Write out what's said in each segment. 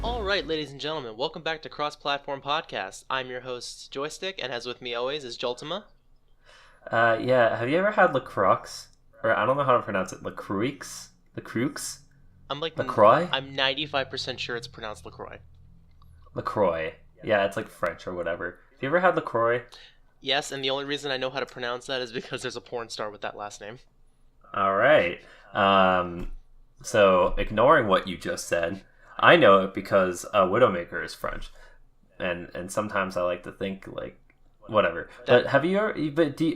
All right, ladies and gentlemen, welcome back to Cross Platform Podcast. I'm your host, Joystick, and as with me always is Joltima. Yeah. Have you ever had LaCroix? Or I don't know how to pronounce it. LaCroix? LaCroix? I'm like, LaCroix? I'm 95% sure it's pronounced LaCroix. LaCroix. Yeah, it's like French or whatever. Have you ever had LaCroix? Yes, and the only reason I know how to pronounce that is because there's a porn star with that last name. All right. So ignoring what you just said, I know it because Widowmaker is French, and sometimes I like to think like whatever. But have you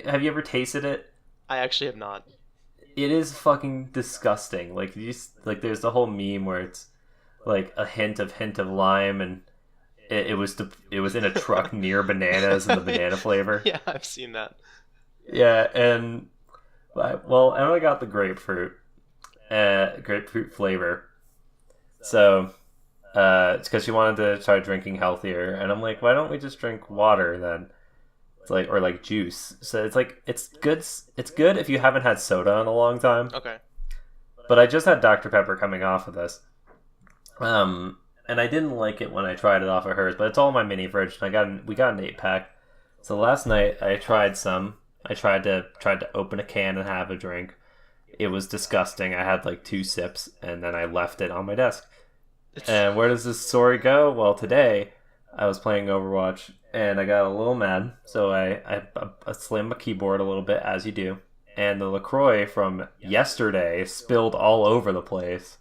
ever tasted it? I actually have not. It is fucking disgusting. Like there's the whole meme where it's like a hint of lime, and it was in a truck near bananas and the banana flavor. Yeah, I've seen that. Yeah, and well, Emma got the grapefruit flavor. So it's because she wanted to try drinking healthier, and I'm like, why don't we just drink water then? It's like, or like juice. So it's like it's good. It's good if you haven't had soda in a long time. Okay. But I just had Dr. Pepper coming off of this. And I didn't like it when I tried it off of hers, but it's all in my mini fridge. And we got an 8-pack. So last night I tried some. I tried to open a can and have a drink. It was disgusting. I had like 2 sips and then I left it on my desk. And where does this story go? Well, today I was playing Overwatch and I got a little mad. So I slammed my keyboard a little bit, as you do. And the LaCroix from yesterday spilled all over the place.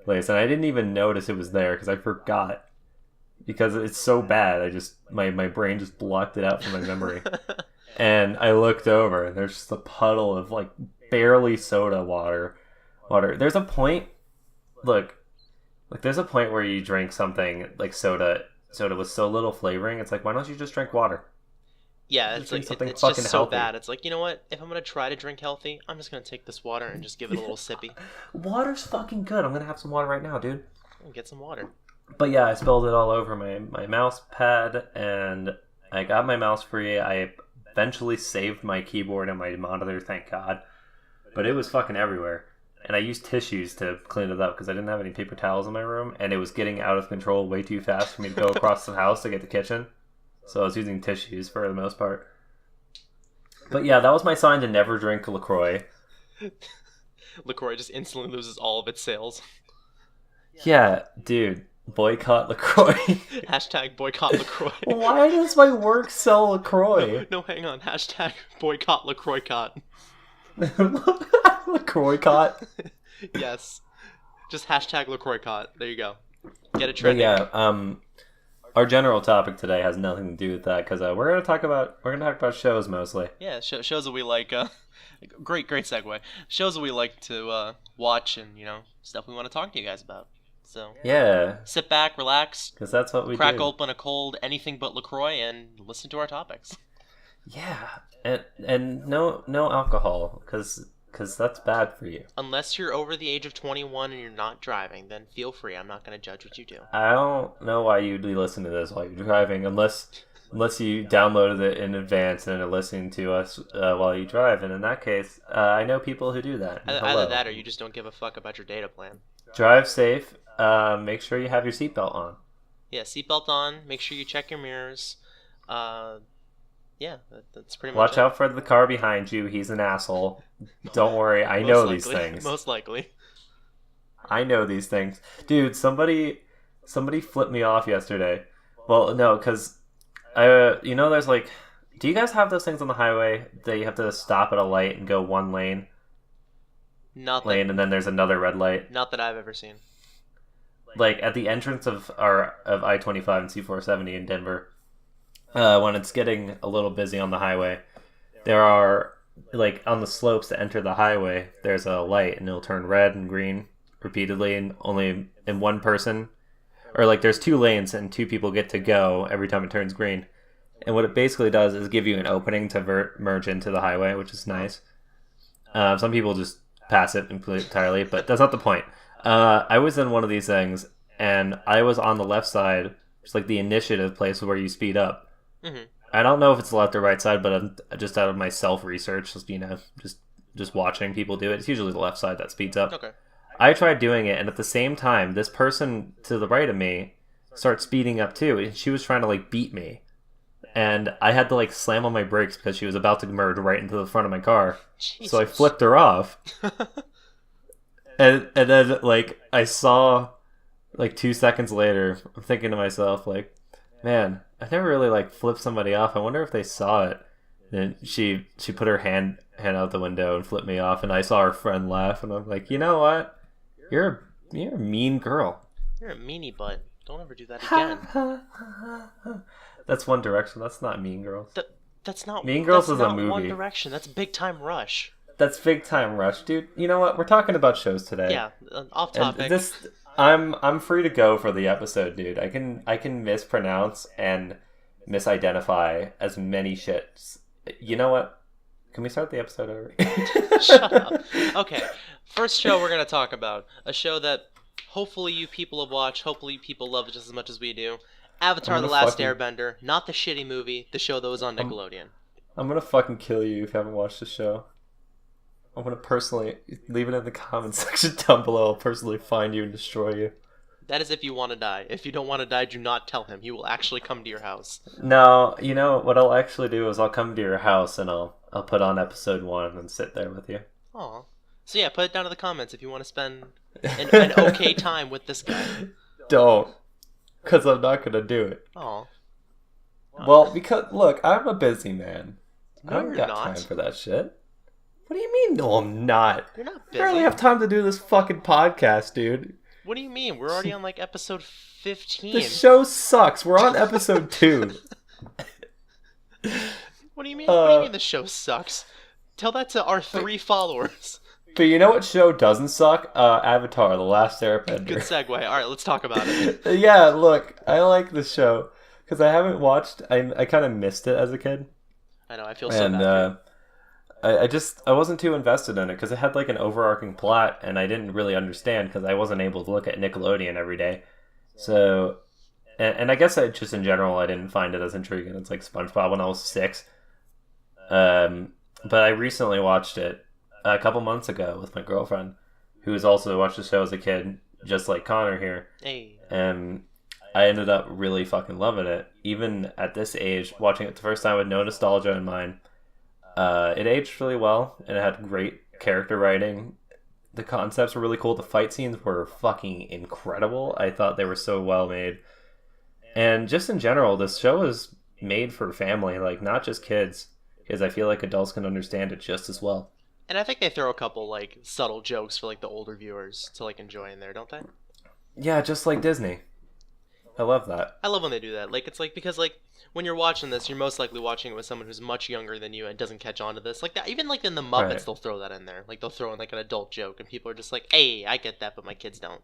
And I didn't even notice it was there because I forgot. Because it's so bad, my brain just blocked it out from my memory. And I looked over and there's just a puddle of like barely soda water. There's a point, there's a point where you drink something like soda with so little flavoring. It's like, why don't you just drink water? Yeah, it's like it's just so bad. It's like, you know what? If I'm gonna try to drink healthy, I'm just gonna take this water and just give it a little sippy. Water's fucking good. I'm gonna have some water right now, dude. Get some water. But yeah, I spilled it all over my mouse pad, and I got my mouse free. I eventually saved my keyboard and my monitor, thank God. But it was fucking everywhere. And I used tissues to clean it up because I didn't have any paper towels in my room, and it was getting out of control way too fast for me to go across the house to get to the kitchen. So I was using tissues for the most part. But yeah, that was my sign to never drink LaCroix. LaCroix just instantly loses all of its sales. Yeah, dude. Boycott LaCroix. Hashtag boycott LaCroix. Why does my work sell LaCroix? No, hang on. Hashtag boycott LaCroix-cott. LaCroix-cott? Yes. Just hashtag LaCroix-cott. There you go. Get it trending. But yeah, our general topic today has nothing to do with that because we're gonna talk about shows mostly. Yeah, shows that we like. Great segue. Shows that we like to watch, and stuff we want to talk to you guys about. So yeah, sit back, relax, because that's what we crack do. Open a cold anything but LaCroix and listen to our topics. Yeah, and no alcohol because that's bad for you. Unless you're over the age of 21 and you're not driving, then feel free. I'm not going to judge what you do. I don't know why you'd be listening to this while you're driving, unless you downloaded it in advance and are listening to us while you drive. And in that case, I know people who do that. Either that or you just don't give a fuck about your data plan. Drive safe. Make sure you have your seatbelt on. Yeah, seatbelt on. Make sure you check your mirrors. Yeah, that's pretty much much Watch out for the car behind you. He's an asshole. Don't worry. I know these things. Most likely. I know these things. Dude, somebody flipped me off yesterday. Well, no, because, there's like... Do you guys have those things on the highway that you have to stop at a light and go one lane? And then there's another red light? Not that I've ever seen. Like, at the entrance of I-25 and C-470 in Denver... when it's getting a little busy on the highway, there are, like, on the slopes to enter the highway, there's a light, and it'll turn red and green repeatedly, and only in one person, or, like, there's 2 lanes, and 2 people get to go every time it turns green. And what it basically does is give you an opening to merge into the highway, which is nice. Some people just pass it entirely, but that's not the point. I was in one of these things, and I was on the left side, just like the initiative place where you speed up. Mm-hmm. I don't know if it's the left or right side, but I'm just out of my self-research, just watching people do it. It's usually the left side that speeds up. Okay. I tried doing it, and at the same time, this person to the right of me start speeding up too, and she was trying to like beat me, and I had to like slam on my brakes because she was about to merge right into the front of my car. Jesus. So I flipped her off, and then like I saw, like 2 seconds later, I'm thinking to myself like, man, I never really like flipped somebody off. I wonder if they saw it. And she put her hand out the window and flipped me off, and I saw her friend laugh, and I'm like, you know what? You're a mean girl. You're a meanie butt. Don't ever do that again. That's One Direction. That's not Mean Girls. That's not Mean Girls is a not movie. One Direction. That's Big Time Rush. That's Big Time Rush, dude. You know what? We're talking about shows today. Yeah, off topic. And I'm free to go for the episode, dude. I can mispronounce and misidentify as many shits. You know what? Can we start the episode over? Shut up. Okay, first show we're going to talk about. A show that hopefully you people have watched. Hopefully you people love it just as much as we do. Avatar The Last Airbender. Not the shitty movie. The show that was on Nickelodeon. I'm going to fucking kill you if you haven't watched the show. I'm going to personally leave it in the comments section down below. I'll personally find you and destroy you. That is if you want to die. If you don't want to die, do not tell him. He will actually come to your house. No, you know what I'll actually do is I'll come to your house and I'll put on episode 1 and sit there with you. Aw. So yeah, put it down in the comments if you want to spend an okay time with this guy. Don't. Because I'm not going to do it. Aw. Well, because, look, I'm a busy man. No, I don't you're got not. time for that shit. What do you mean, no, I'm not? You're not I busy. barely have time to do this fucking podcast, dude. What do you mean? We're already on like episode 15. The show sucks. We're on episode 2. What do you mean? What do you mean the show sucks? Tell that to our 3 followers. But you know what show doesn't suck? Avatar: The Last Airbender. Good segue. All right, let's talk about it. Yeah, look, I like the show because I haven't watched. I kind of missed it as a kid, I know. I feel so bad. I wasn't too invested in it because it had like an overarching plot, and I didn't really understand because I wasn't able to look at Nickelodeon every day. So, and I guess I just in general I didn't find it as intriguing. It's like SpongeBob when I was 6. But I recently watched it a couple months ago with my girlfriend, who has also watched the show as a kid, just like Connor here. Hey. And I ended up really fucking loving it. Even at this age, watching it the first time with no nostalgia in mind, it aged really well, and it had great character writing. The concepts were really cool. The fight scenes were fucking incredible. I thought they were so well made. And just in general, this show is made for family, like not just kids, because I feel like adults can understand it just as well. And I think they throw a couple like subtle jokes for like the older viewers to like enjoy in there, don't they? Yeah, just like Disney. I love that. I love when they do that. Like it's like because like when you're watching this, you're most likely watching it with someone who's much younger than you and doesn't catch on to this. Like that, even like in the Muppets, Right. they'll throw that in there. Like they'll throw in like an adult joke, and people are just like, "Hey, I get that, but my kids don't."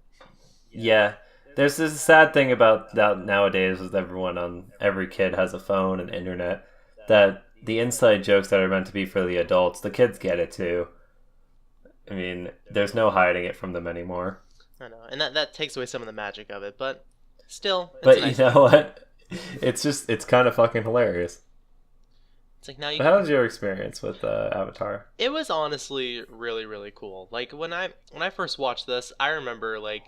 Yeah. There's this sad thing about that nowadays with every kid has a phone and internet, that the inside jokes that are meant to be for the adults, the kids get it too. I mean, there's no hiding it from them anymore. I know, and that takes away some of the magic of it, but still. It's But nice. you know what? It's kind of fucking hilarious. It's like now you. But how was your experience with Avatar? It was honestly really really cool. Like when I first watched this, I remember like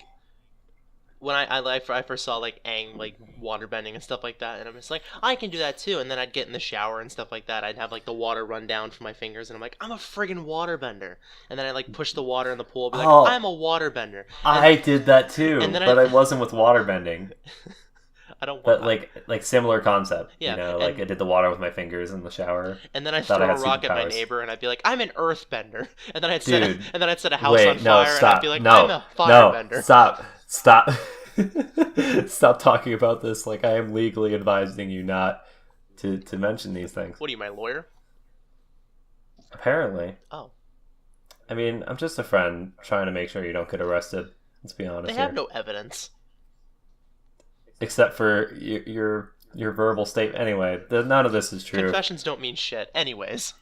when I first saw like Aang like waterbending and stuff like that, and I'm just like, I can do that too. And then I'd get in the shower and stuff like that. I'd have like the water run down from my fingers, and I'm like, I'm a friggin' waterbender. And then I like push the water in the pool, and be like, Oh. I'm a waterbender. I did that too, and then but I- I wasn't with waterbending. I don't But want. like similar concept, Yeah, you know, like and- I did the water with my fingers in the shower. And then I'd thought throw I a had rock at my superpowers. neighbor, and I'd be like, I'm an earthbender. And then I'd Dude. set a house Wait, on no, fire, and stop. I'd be like, no, I'm a firebender. No, stop. Stop talking about this like I am legally advising you not to mention these things. What are you, my lawyer? Apparently. Oh. I mean, I'm just a friend trying to make sure you don't get arrested. Let's be honest They have here. no evidence. Except for your verbal statement. Anyway, none of this is true. Confessions don't mean shit. Anyways.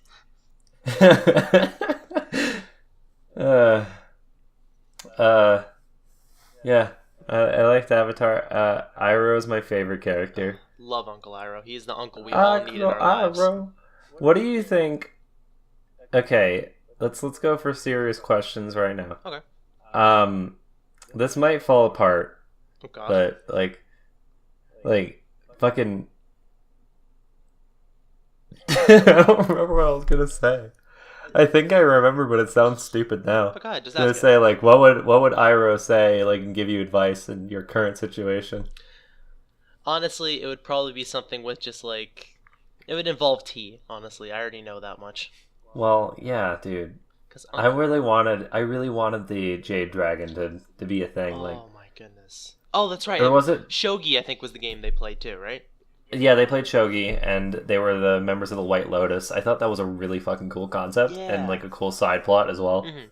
Yeah, I liked Avatar. Iroh is my favorite character. Love Uncle Iroh. He's the uncle we all need in our lives. Iroh. What do you think? Okay, let's go for serious questions right now. Okay. This might fall apart, Oh god. but like, Like, fucking. I don't remember what I was gonna say. I think I remember, but it sounds stupid now. But go ahead, just I was ask gonna it. say, like, what would Iroh say, like, and give you advice in your current situation? Honestly, it would probably be something with just like it would involve tea. Honestly, I already know that much. Well, yeah, dude. Cause I really wanted the Jade Dragon to be a thing, like, oh my goodness. Oh, that's right. or And was it? Shogi, I think, was the game they played too, right? Yeah, they played shogi, and they were the members of the White Lotus. I thought that was a really fucking cool concept, and Yeah. like a cool side plot as well. hmm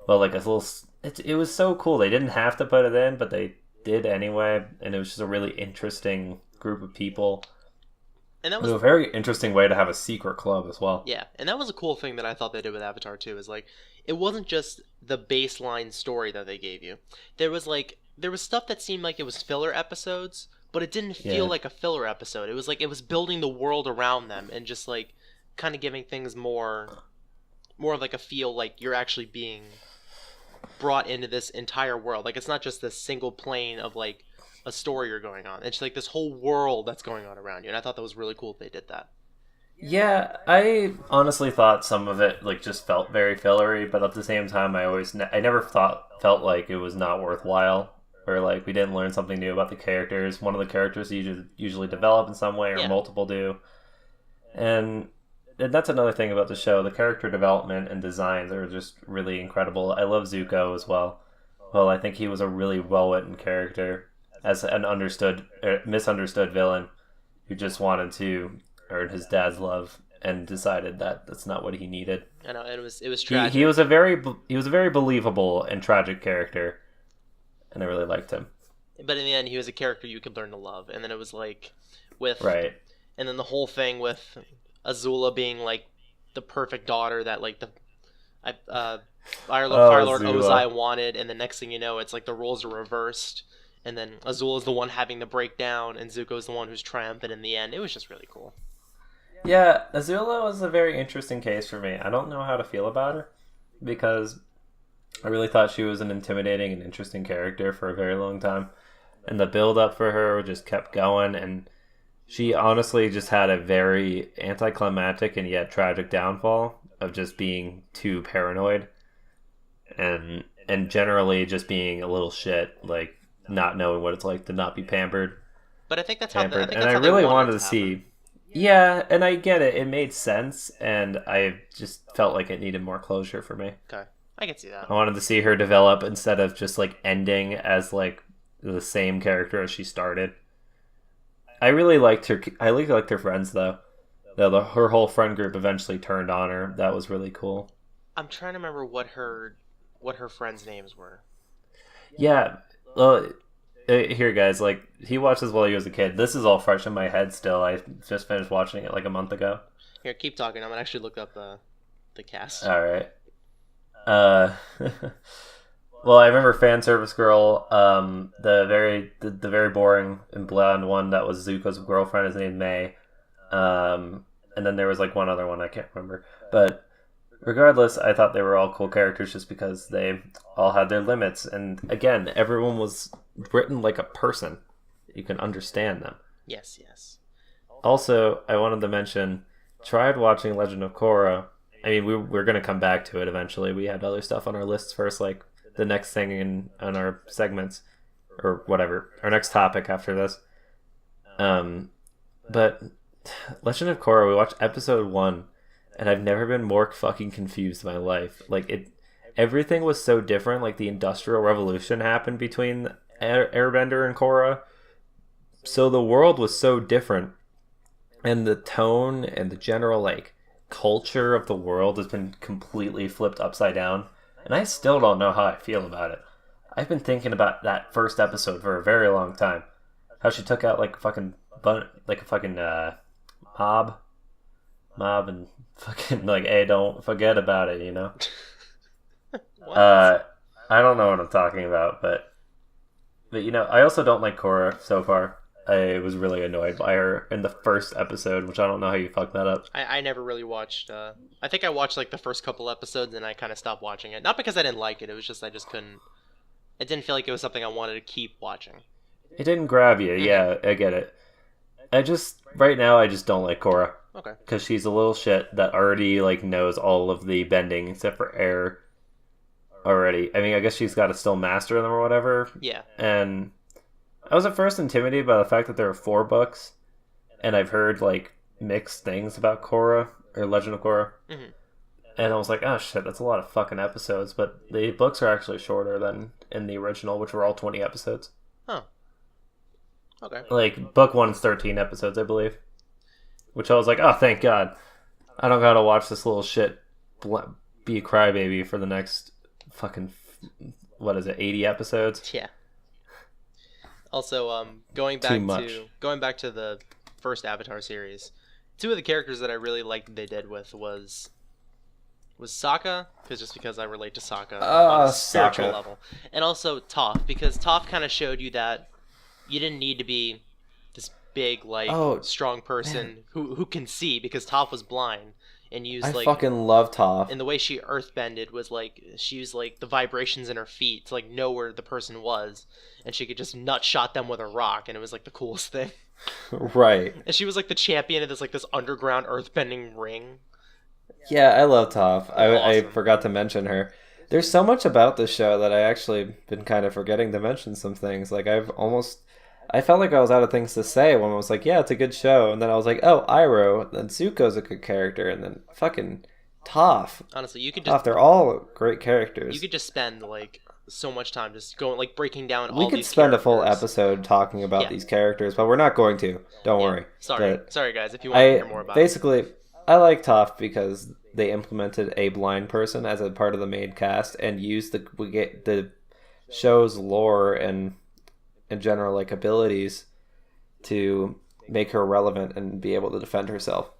But like a little, it was so cool. They didn't have to put it in, but they did anyway, and it was just a really interesting group of people. And that It was was a very interesting way to have a secret club as well. yeah, and that was a cool thing that I thought they did with Avatar too. Is like it wasn't just the baseline story that they gave you. There was stuff that seemed like it was filler episodes, but it didn't feel Yeah, like a filler episode. It was like it was building the world around them and just like kind of giving things more of like a feel like you're actually being brought into this entire world. Like it's not just this single plane of like a story you're going on. It's like this whole world that's going on around you. And I thought that was really cool if they did that. yeah. I honestly thought some of it like just felt very fillery, but at the same time, I never felt like it was not worthwhile. Or like we didn't learn something new about the characters. One of the characters usually develop in some way, or Yeah. multiple do. And that's another thing about the show. The character development and designs are just really incredible. I love Zuko as well. Well, I think he was a really well-written character as an misunderstood villain who just wanted to earn his dad's love and decided that that's not what he needed. I know it was He tragic. was a very believable and tragic character, and I really liked him. But in the end, he was a character you could learn to love. And then it was like with Right. and then the whole thing with Azula being like the perfect daughter that like the Fire Oh, Lord Zula. Ozai wanted, and the next thing you know, it's like the roles are reversed, and then Azula's the one having the breakdown, and Zuko's the one who's triumphant in the end. It was just really cool. Yeah, Azula was a very interesting case for me. I don't know how to feel about her because I really thought she was an intimidating and interesting character for a very long time. And the build up for her just kept going, and she honestly just had a very anticlimactic and yet tragic downfall of just being too paranoid and generally just being a little shit, like not knowing what it's like to not be But I think that's how I think and that's I how they really wanted wanted it to to happen. see. Yeah, and I get it. It made sense, and I just felt like it needed more closure for me. Okay, I can see that. I wanted to see her develop instead of just like ending as like the same character as she started. I really liked her. I really liked her friends though. Her whole friend group eventually turned on her. That was really cool. I'm trying to remember what her friends' names were. Yeah. Well, here, guys. Like he watched this while he was a kid. This is all fresh in my head still. I just finished watching it like a month ago. Here, keep talking. I'm gonna actually look up the cast. All right. Uh, well, I remember fan service girl. The very boring and blonde one that was Zuko's girlfriend is named May. And then there was like one other one I can't remember. But regardless, I thought they were all cool characters just because they all had their limits. And again, everyone was written like a person. You can understand them. Yes, yes. Also, I wanted to mention, tried watching Legend of Korra. I mean, we're going to come back to it eventually. We had other stuff on our lists first, like the next thing on our segments, or whatever, our next topic after this. But Legend of Korra, we watched episode 1, and I've never been more fucking confused in my life. Like, everything was so different. Like, the Industrial Revolution happened between Airbender and Korra. So the world was so different. And the tone and the general, like, culture of the world has been completely flipped upside down. And I still don't know how I feel about it. I've been thinking about that first episode for a very long time. How she took out, like, a fucking mob, and fucking, like, hey, don't forget about it, you know? What? I don't know what I'm talking about, but you know, I also don't like Korra so far. I was really annoyed by her in the first episode, which I don't know how you fucked that up. I never really watched. I think I watched like the first couple episodes and I kind of stopped watching it. Not because I didn't like it. It was just I just couldn't. It didn't feel like it was something I wanted to keep watching. It didn't grab you, Mhm. yeah, I get it. I just right now I just don't like Korra Okay. because she's a little shit that already like knows all of the bending except for air already. I mean, I guess she's got to still master them or whatever. Yeah. And I was at first intimidated by the fact that there are 4 books, and I've heard like mixed things about Korra or Legend of Korra. Mm-hmm. And I was like, oh shit, that's a lot of fucking episodes. But the books are actually shorter than in the original, which were all 20 episodes. Huh. Okay. Like, book 1's 13 episodes, I believe. Which I was like, oh, thank God. I don't gotta watch this little shit be a crybaby for the next fucking, 80 episodes? Yeah. Also, going back to the first Avatar series, 2 of the characters that I really liked that they did with was Sokka, because I relate to Sokka on a spiritual level, and also Toph, because Toph kind of showed you that you didn't need to be this big strong person who can see, because Toph was blind and used I fucking love Toph. and the way she earthbended was she used the vibrations in her feet to know where the person was, and she could just nut shot them with a rock, and it was the coolest thing. Right. And she was the champion of this underground earthbending ring. Yeah, I love Toph. I Awesome. forgot to mention her. There's so much about this show that I actually been kind of forgetting to mention some things. I felt like I was out of things to say when I was like, yeah, it's a good show. And then I was like, oh, Iroh. Then Zuko's a good character. And then fucking Toph. Honestly, you could Toph, just they're all great characters. you could just spend so much time just going breaking down all We these could spend a full characters. episode talking about Yeah. these characters, but we're not going to. Don't worry. Sorry guys, if you want to hear more about it. Basically, I like Toph because they implemented a blind person as a part of the main cast and used the show's lore and in general abilities to make her relevant and be able to defend herself.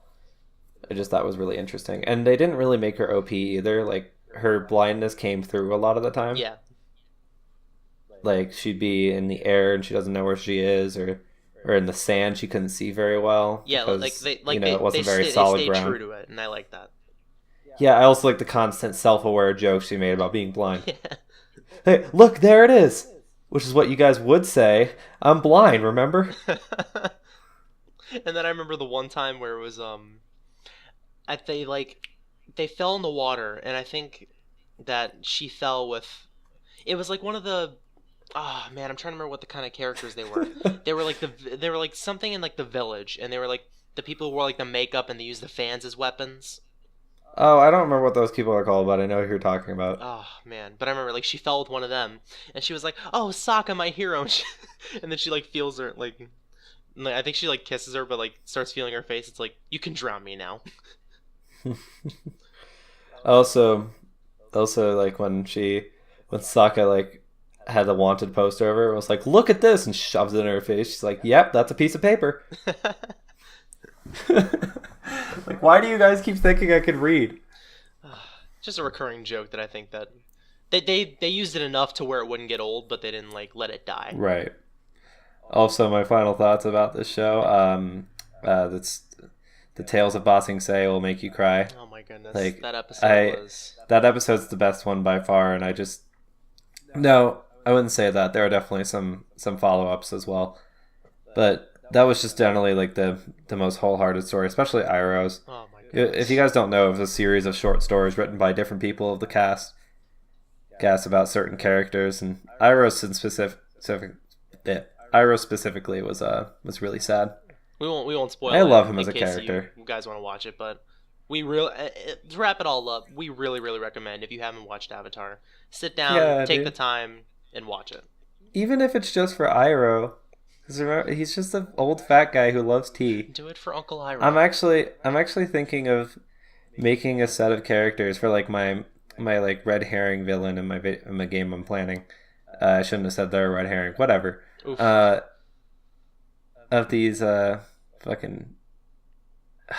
I just thought was really interesting. And they didn't really make her OP either. Her blindness came through a lot of the time. Yeah. She'd be in the air and she doesn't know where she is, or in the sand she couldn't see very well. Yeah, because, it wasn't very solid they stayed ground. true to it, and I like that. Yeah, I also like the constant self-aware jokes she made about being blind. Yeah. Hey, look, there it is! Which is what you guys would say. I'm blind, remember? And then I remember the one time where it was they fell in the water, and I think that she fell with, it was one of the, oh man, I'm trying to remember what the kind of characters they were. They were something in the village, and they were the people who wore the makeup and they used the fans as weapons. Oh, I don't remember what those people are called, but I know who you're talking about. Oh man, but I remember she fell with one of them, and she was like, "Oh, Sokka, my hero," and then she feels her I think she kisses her, but starts feeling her face. It's you can drown me now. Also when Sokka had the wanted poster over her, it was look at this, and shoves it in her face. She's like, yep, that's a piece of paper. Why do you guys keep thinking I could read? Just a recurring joke that I think that they used it enough to where it wouldn't get old, but they didn't let it die. Right. Also, my final thoughts about this show. That's the Tales of Ba Sing Se will make you cry. Oh my goodness, Like, that episode was. That episode's the best one by far, and no, I wouldn't say that. There are definitely some follow-ups as well, but that was just generally the most wholehearted story, especially Iroh's. Oh my goodness. If you guys don't know, it was a series of short stories written by different people of the cast about certain characters, and Iroh specifically was really sad. We won't spoil. I love him in as a case character. You guys want to watch it, but to wrap it all up, we really recommend, if you haven't watched Avatar, sit down, take the time, and watch it. Even if it's just for Iroh, 'cause remember, he's just an old fat guy who loves tea. Do it for Uncle Iroh. I'm actually thinking of making a set of characters for my red herring villain in my game I'm planning. I shouldn't have said they're a red herring. Whatever. Oof. Of these fucking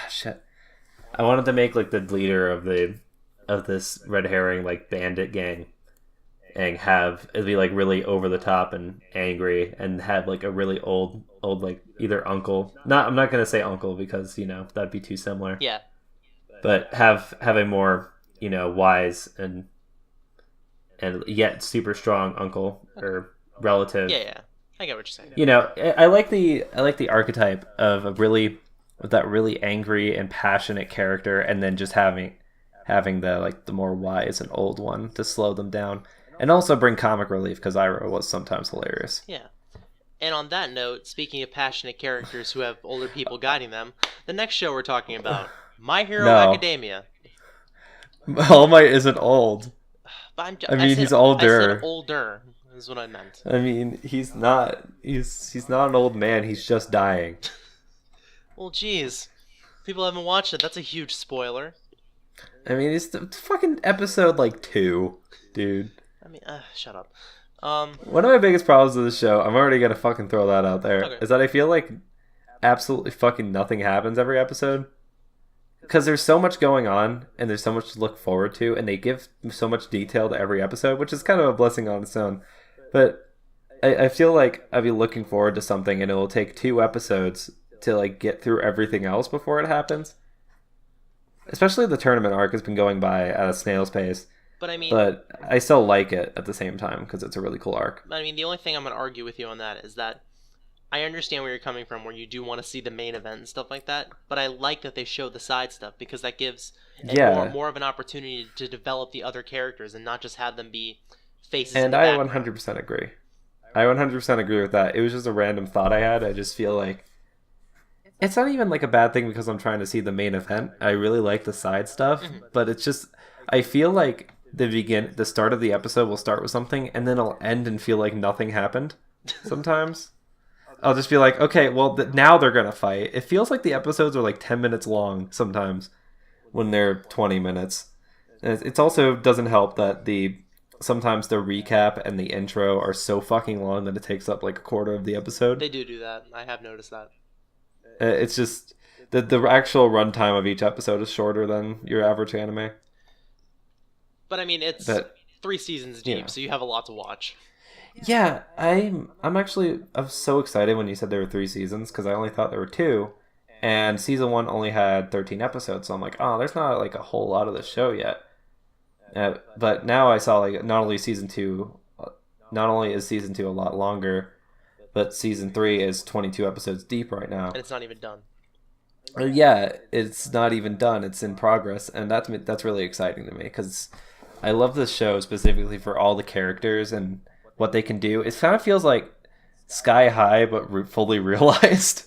shit. I wanted to make the leader of this red herring bandit gang, and have it be really over the top and angry, and have a really old either uncle. I'm not gonna say uncle because that'd be too similar. Yeah. But have a more wise and yet super strong uncle or relative. Yeah. I get what you're saying. You know, I like the archetype of that really angry and passionate character, and then just having the more wise and old one to slow them down, and also bring comic relief because Iroh was sometimes hilarious. Yeah. And on that note, speaking of passionate characters who have older people guiding them, the next show we're talking about, My Hero No. Academia. All Might isn't old. But he's older. I said older is what I meant. I mean, he's not an old man. He's just dying. Well, geez. People haven't watched it. That's a huge spoiler. I mean, it's the fucking episode like 2, dude. I mean, shut up. One of my biggest problems with the show, I'm already gonna fucking throw that out there, Okay. is that I feel like absolutely fucking nothing happens every episode. Because there's so much going on, and there's so much to look forward to, and they give so much detail to every episode, which is kind of a blessing on its own. But I feel like I'll be looking forward to something, and it will take 2 episodes to like get through everything else before it happens. Especially the tournament arc has been going by at a snail's pace. But I mean, But I still like it at the same time because it's a really cool arc. the only thing I'm going to argue with you on that is that I understand where you're coming from, where you do want to see the main event and stuff like that, but I like that they show the side stuff because that gives more of an opportunity to develop the other characters and not just have them be faces in And the I background. 100% agree. I 100% agree with that. It was just a random thought I had. I just feel like it's not even like a bad thing because I'm trying to see the main event. I really like the side stuff, but it's just I feel like the start of the episode will start with something and then it'll end and feel like nothing happened. Sometimes I'll just be like, okay, well now they're gonna fight. It feels like the episodes are like 10 minutes long sometimes when they're 20 minutes. And it also doesn't help that sometimes the recap and the intro are so fucking long that it takes up like a quarter of the episode. They do that. I have noticed that. It's just the actual runtime of each episode is shorter than your average anime. But I mean, it's 3 seasons deep, so you have a lot to watch. Yeah, I'm so excited when you said there were 3 seasons because I only thought there were 2, and season 1 only had 13 episodes. So I'm like, oh, there's not like a whole lot of the show yet. But now I saw like not only is season 2 a lot longer, but season 3 is 22 episodes deep right now. And it's not even done. Yeah, it's not even done. It's in progress, and that's really exciting to me because I love this show specifically for all the characters and what they can do. It kind of feels like Sky High, but fully realized.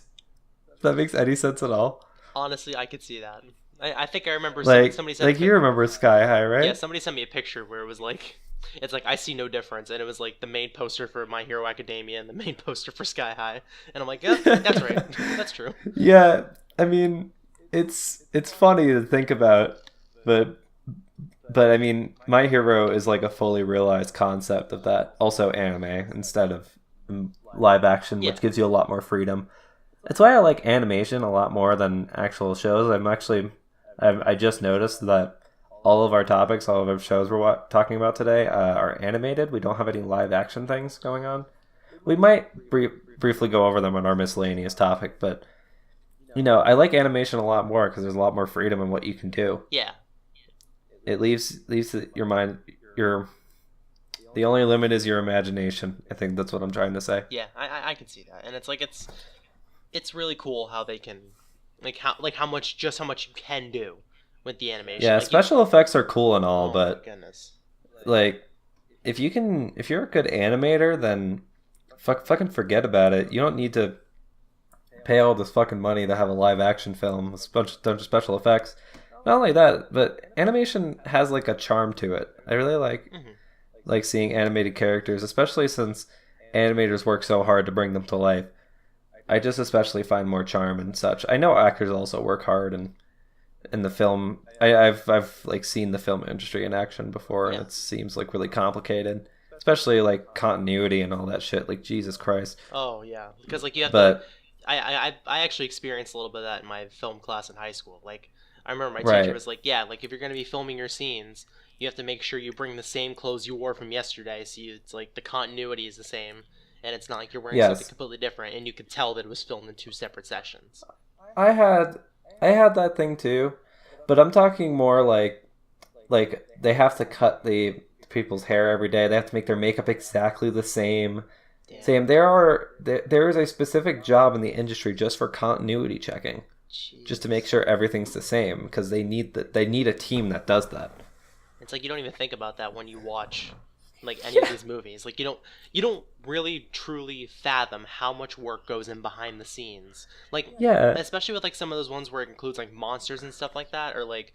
If that makes any sense at all. Honestly, I could see that. I think I remember Like, somebody sent like you remember Sky High, right? Yeah, somebody sent me a picture where it was like, it's like, I see no difference, and it was like the main poster for My Hero Academia and the main poster for Sky High, and I'm like, yeah, that's right, that's true. Yeah, I mean, it's funny to think about, but I mean, My Hero is like a fully realized concept of that. Also anime instead of live action, which gives you a lot more freedom. That's why I like animation a lot more than actual shows. I just noticed that all of our shows we're talking about today are animated. We don't have any live action things going on. We might briefly go over them on our miscellaneous topic, but you know, I like animation a lot more because there's a lot more freedom in what you can do. Yeah. It leaves your mind. The only limit is your imagination. I think that's what I'm trying to say. Yeah, I can see that, and it's like it's really cool how they can how much you can do with the animation. Yeah, like special effects are cool and all, oh but my goodness. like if you're a good animator, then fucking forget about it. You don't need to pay all this fucking money to have a live action film with a bunch of special effects. Not only that, but animation has like a charm to it. I really like seeing animated characters, especially since animators work so hard to bring them to life. I just especially find more charm and such. I know actors also work hard and in the film. I've like seen the film industry in action before, and it seems like really complicated, especially like continuity and all that shit. Like Jesus Christ. Oh yeah, because like you have But I actually experienced a little bit of that in my film class in high school. Like I remember my teacher was like, yeah, like if you're gonna be filming your scenes, you have to make sure you bring the same clothes you wore from yesterday, so it's like the continuity is the same, and it's not like you're wearing something completely different, and you could tell that it was filmed in 2 separate sessions. I had that thing too, but I'm talking more like they have to cut the people's hair every day. They have to make their makeup exactly the same. Damn. Sam, there is a specific job in the industry just for continuity checking, just to make sure everything's the same, because they need a team that does that. It's like you don't even think about that when you watch like any of these movies. Like you don't really truly fathom how much work goes in behind the scenes. Like especially with like some of those ones where it includes like monsters and stuff like that, or like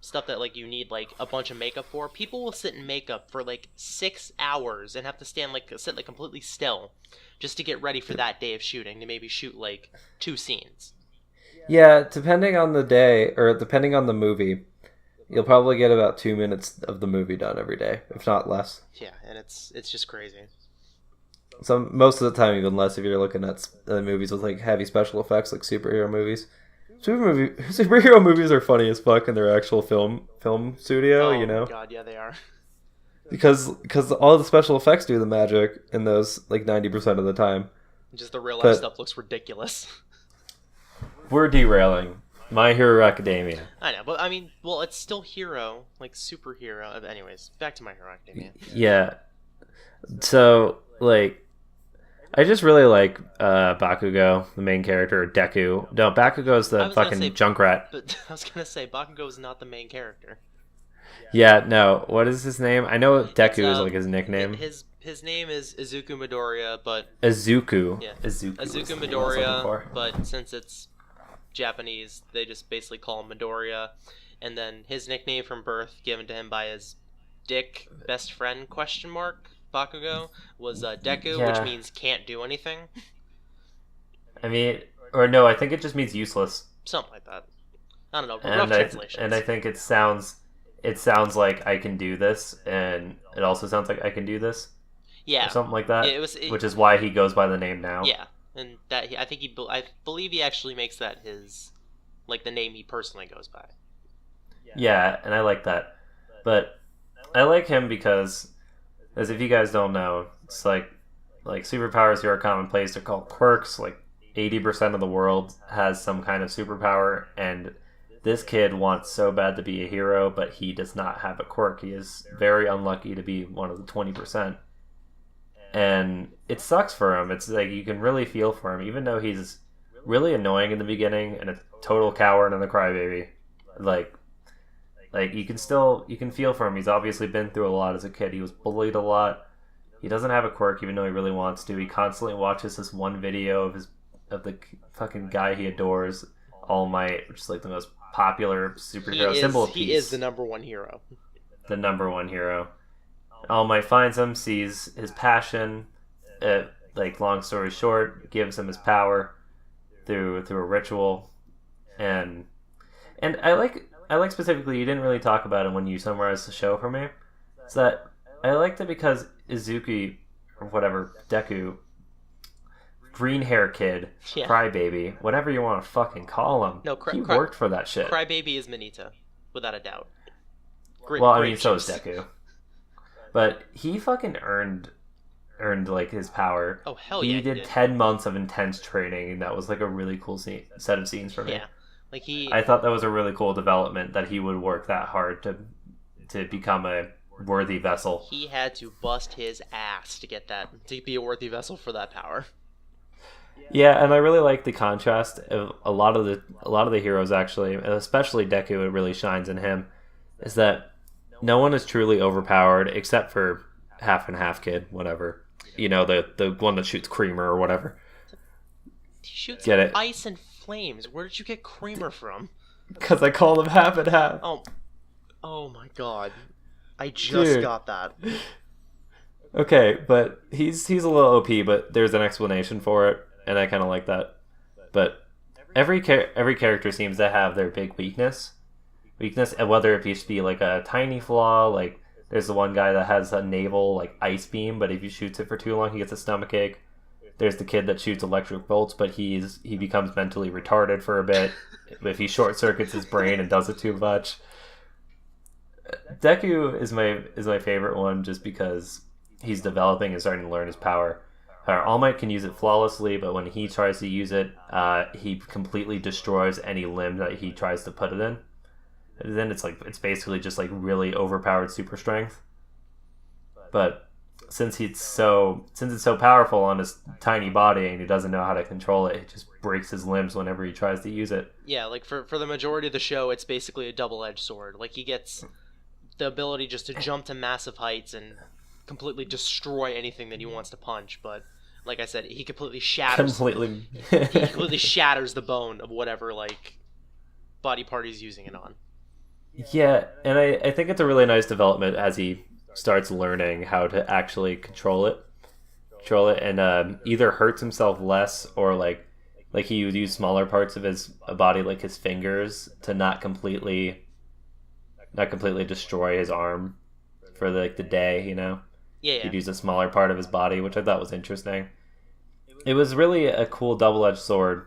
stuff that like you need like a bunch of makeup for. People will sit in makeup for like 6 hours and have to sit like completely still just to get ready for that day of shooting, to maybe shoot like 2 scenes. Yeah, depending on the day or depending on the movie, you'll probably get about 2 minutes of the movie done every day, if not less. Yeah, and it's just crazy. So most of the time, even less if you're looking at movies with like heavy special effects, like superhero movies. Superhero movies are funny as fuck in their actual film studio, you know? Oh my god, yeah, they are. Because all the special effects do the magic in those like 90% of the time. Just the real life stuff looks ridiculous. We're derailing. My Hero Academia. I know, but I mean, well, it's still hero, like superhero. Anyways, back to My Hero Academia. Yeah. So, like, I just really like Bakugo, the main character, or Deku. No, Bakugo is the fucking Junkrat. But I was gonna say, Bakugo is not the main character. Yeah, no. What is his name? I know Deku is like his nickname. His name is Izuku Midoriya, but Izuku. Yeah, Izuku Midoriya. But since it's Japanese, they just basically call him Midoriya. And then his nickname from birth, given to him by his dick best friend ? Bakugo was Deku, which means can't do anything. I mean, or no, I think it just means useless. Something like that. I don't know. Rough translations. And I think it sounds like I can do this, and it also sounds like I can do this. Yeah. Or something like that. Yeah, which is why he goes by the name now. Yeah, and that I believe he actually makes that his, like, the name he personally goes by. Yeah, and I like that, but I like him because, as if you guys don't know, it's like superpowers here are commonplace. They're called quirks. Like 80% of the world has some kind of superpower, and this kid wants so bad to be a hero, but he does not have a quirk. He is very unlucky to be one of the 20%. And it sucks for him. It's like you can really feel for him, even though he's really annoying in the beginning and a total coward and a crybaby. Like you can feel for him. He's obviously been through a lot as a kid. He was bullied a lot. He doesn't have a quirk, even though he really wants to. He constantly watches this one video of the fucking guy he adores, All Might, which is like the most popular superhero symbol of peace. He is the number one hero. The number one hero. All Might finds him, sees his passion, like, long story short, gives him his power through a ritual, and I like specifically, you didn't really talk about it when you summarized the show for me. It's that I liked it because Izuki, or whatever, Deku, green hair kid, crybaby, whatever you want to fucking call him, he worked for that shit. Crybaby is Minita, without a doubt. So is Deku. But he fucking earned like his power. Oh hell yeah! He did 10 months of intense training, and that was like a really cool set of scenes for me. Yeah, like I thought that was a really cool development, that he would work that hard to become a worthy vessel. He had to bust his ass to be a worthy vessel for that power. Yeah, and I really like the contrast of a lot of the heroes, actually, especially Deku. It really shines in him, is that no one is truly overpowered except for Half and Half Kid, whatever. You know, the one that shoots Creamer or whatever. He shoots ice and flames. Where did you get Creamer from? Because I call him Half and Half. Oh my god. I just got that. Okay, but he's a little OP, but there's an explanation for it, and I kind of like that. But every character seems to have their big weakness, and whether it be like a tiny flaw, like there's the one guy that has a naval like ice beam, but if he shoots it for too long, he gets a stomachache. There's the kid that shoots electric bolts, but he becomes mentally retarded for a bit if he short circuits his brain and does it too much. Deku is my favorite one, just because he's developing and starting to learn his power. All Might can use it flawlessly, but when he tries to use it, he completely destroys any limb that he tries to put it in. And then it's basically just like really overpowered super strength. But since it's so powerful on his tiny body and he doesn't know how to control it, it just breaks his limbs whenever he tries to use it. Yeah, like for the majority of the show, it's basically a double-edged sword. Like he gets the ability just to jump to massive heights and completely destroy anything that he wants to punch, but like I said, he completely shatters he completely shatters the bone of whatever like body part he's using it on. Yeah, and I think it's a really nice development as he starts learning how to actually control it and either hurts himself less or like he would use smaller parts of his body like his fingers to not completely destroy his arm for the day, you know. Yeah. He'd use a smaller part of his body, which I thought was interesting. It was really a cool double-edged sword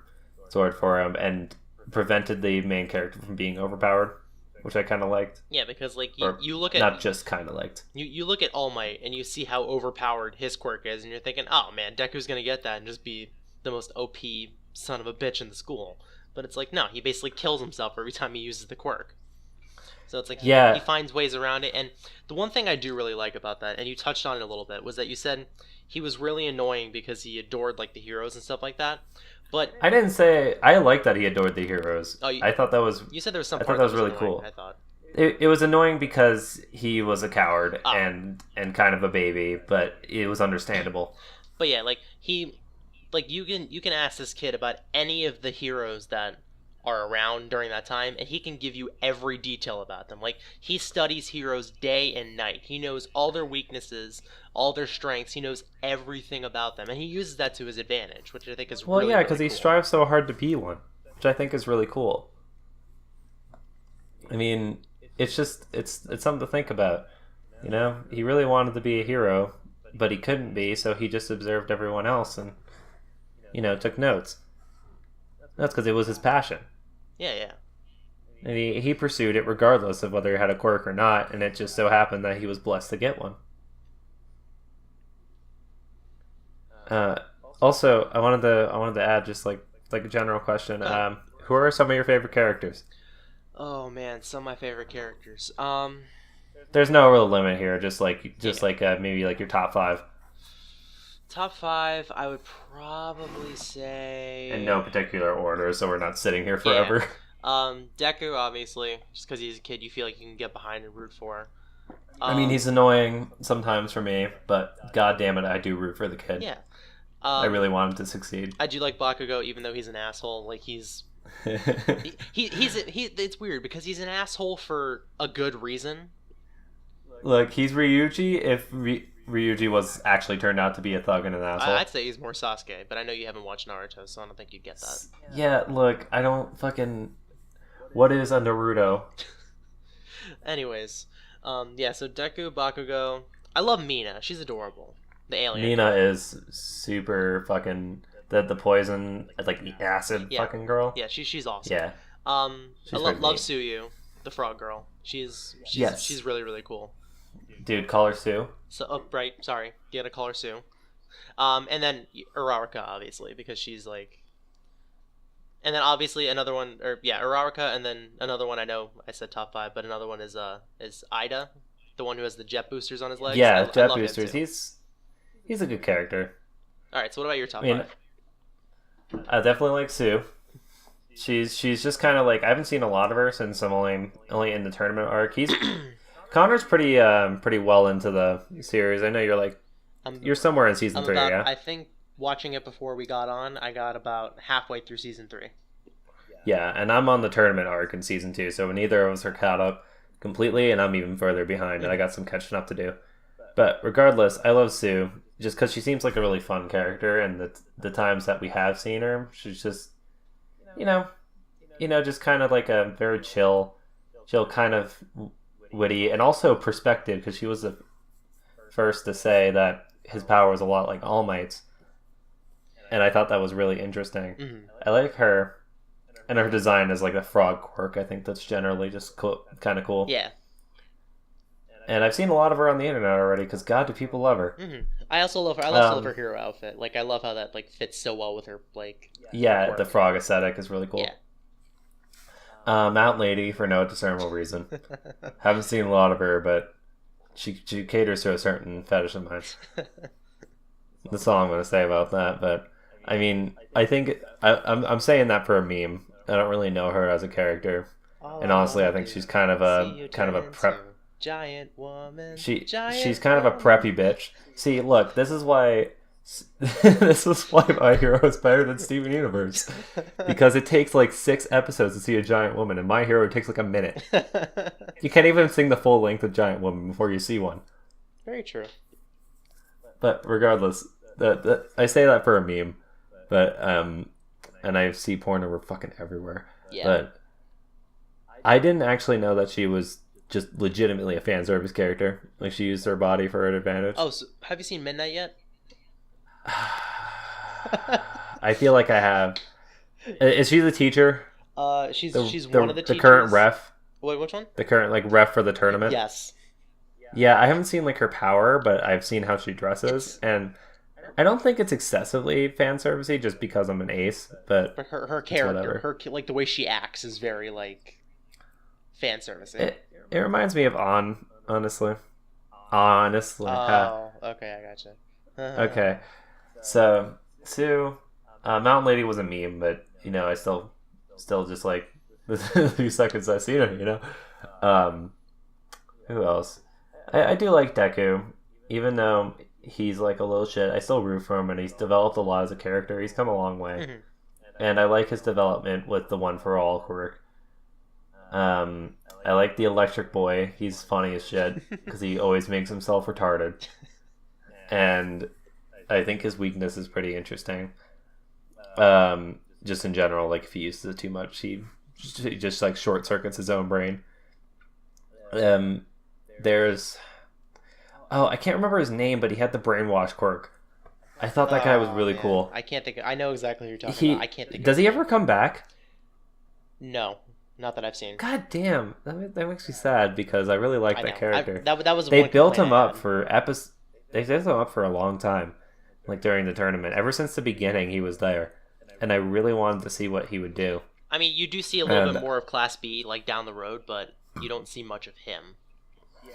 for him and prevented the main character from being overpowered, which I kind of liked. Yeah, because like Or you look at not just kind of liked. you look at All Might and you see how overpowered his quirk is, and you're thinking, oh man, Deku's gonna get that and just be the most OP son of a bitch in the school. But it's like, no, he basically kills himself every time he uses the quirk. So it's like he finds ways around it. And the one thing I do really like about that, and you touched on it a little bit, was that you said he was really annoying because he adored like the heroes and stuff like that. But I didn't say I liked that he adored the heroes. I thought that was. You said there was some I part thought that was really annoying, cool. I thought it was annoying because he was a coward and kind of a baby, but it was understandable. But yeah, like you can ask this kid about any of the heroes that are around during that time, and he can give you every detail about them. Like he studies heroes day and night. He knows all their weaknesses, all their strengths. He knows everything about them, and he uses that to his advantage, which I think is really, yeah, because really he cool. strives so hard to be one, which I think is really cool. I mean, it's just it's something to think about. You know, he really wanted to be a hero, but he couldn't be, so he just observed everyone else and took notes. That's because it was his passion. Yeah. And he pursued it regardless of whether he had a quirk or not, and it just so happened that he was blessed to get one. Also, I wanted to add just like a general question. Who are some of your favorite characters? Oh man, some of my favorite characters. There's no real limit here. Just maybe like your top 5. Top 5, I would probably say. In no particular order, so we're not sitting here forever. Yeah. Deku, obviously, just because he's a kid, you feel like you can get behind and root for. I mean, he's annoying sometimes for me, but god damn it, I do root for the kid. Yeah. I really want him to succeed. I do like Bakugo, even though he's an asshole. Like he's it's weird because he's an asshole for a good reason. Look, he's Ryuji if Ryuji was actually turned out to be a thug and an asshole. I'd say he's more Sasuke, but I know you haven't watched Naruto, so I don't think you'd get that. Yeah, look, I don't fucking... What is a Naruto? Anyways, yeah, so Deku, Bakugo... I love Mina. She's adorable. The alien. Mina is super fucking... The poison, like the acid fucking girl. Yeah, she's awesome. Yeah. I love Suyu, the frog girl. She's really, really cool. Dude, call her Sue. So, right, sorry. You gotta call her Sue. And then Uraraka, obviously, because she's like... And then obviously another one, Uraraka, and then another one, I know I said top 5, but another one is Ida, the one who has the jet boosters on his legs. Yeah, I jet love boosters. He's a good character. Alright, so what about your top 5? I definitely like Sue. She's just kind of like... I haven't seen a lot of her since I'm only in the tournament arc. Connor's pretty well into the series. I know you're somewhere in season 3, yeah? I think watching it before we got on, I got about halfway through season 3. Yeah, and I'm on the tournament arc in season 2, so neither of us are caught up completely, and I'm even further behind, and I got some catching up to do. But regardless, I love Sue, just because she seems like a really fun character, and the times that we have seen her, she's just, just kind of like a very chill kind of witty, and also perspective, because she was the first to say that his power was a lot like All Might's, and I thought that was really interesting. Mm-hmm. I like her, and her design is like a frog quirk. I think that's generally just kind of cool. Yeah. And I've seen a lot of her on the internet already, because god, do people love her. Mm-hmm. I also love her. I love her hero outfit. Like, I love how that like fits so well with her Yeah, the frog aesthetic is really cool. Yeah. Mount Lady, for no discernible reason. Haven't seen a lot of her, but she caters to a certain fetish of mine. That's all I'm gonna say about that. But I mean, I think I'm saying that for a meme. I don't really know her as a character, and honestly, I think she's kind of a prep. Giant woman. She's kind of a preppy bitch. See, look, this is why My Hero is better than Steven Universe, because it takes like 6 episodes to see a giant woman, and My Hero takes like a minute. You can't even sing the full length of Giant Woman before you see one. Very true. But regardless, I say that for a meme, but and I see porn over fucking everywhere. Yeah. But I didn't actually know that she was just legitimately a fan service character. Like, she used her body for her advantage. Oh, so have you seen Midnight yet? I feel like I have. Is she the teacher? She's one of the teachers. The current ref. Wait, which one? The current like ref for the tournament. Yes. Yeah, I haven't seen like her power, but I've seen how she dresses, and I don't think it's excessively fan servicey just because I'm an ace. But her character, her like the way she acts is very like fan servicey. It reminds me of honestly. Oh, okay, I gotcha. Okay, so Sue, Mountain Lady was a meme, but you know, I still just like the few seconds I've seen her. You know, who else? I do like Deku, even though he's like a little shit. I still root for him, and he's developed a lot as a character. He's come a long way, and I like his development with the One for All quirk. I like the Electric Boy. He's funny as shit because he always makes himself retarded, and I think his weakness is pretty interesting. Just in general, like if he uses it too much, he just like short circuits his own brain. There's I can't remember his name, but he had the brainwash quirk. I thought that guy was really cool. I can't think. I know exactly who you're talking about. I can't think. Does he ever come back? No, not that I've seen. God damn, that makes me sad because I really like that character. That was they built him up for They built him up for a long time, like during the tournament. Ever since the beginning, he was there, and I really wanted to see what he would do. I mean, you do see a little bit more of Class B, like down the road, but you don't see much of him.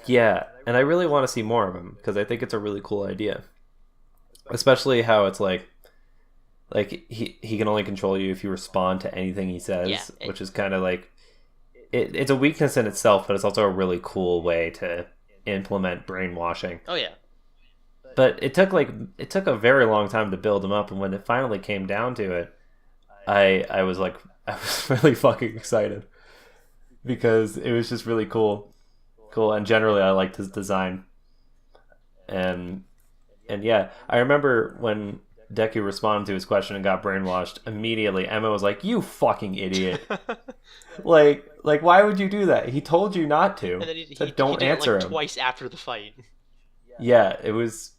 Yeah, and I really want to see more of him because I think it's a really cool idea, especially how it's like he can only control you if you respond to anything he says, which is kind of like it's a weakness in itself, but it's also a really cool way to implement brainwashing. Oh yeah. But it took a very long time to build him up, and when it finally came down to it, I was really fucking excited because it was just really cool, and generally I liked his design, and yeah, I remember when Deku responded to his question and got brainwashed immediately. Emma was like, "You fucking idiot! like why would you do that? He told you not to. And then he don't did answer it, him twice after the fight." Yeah, it was.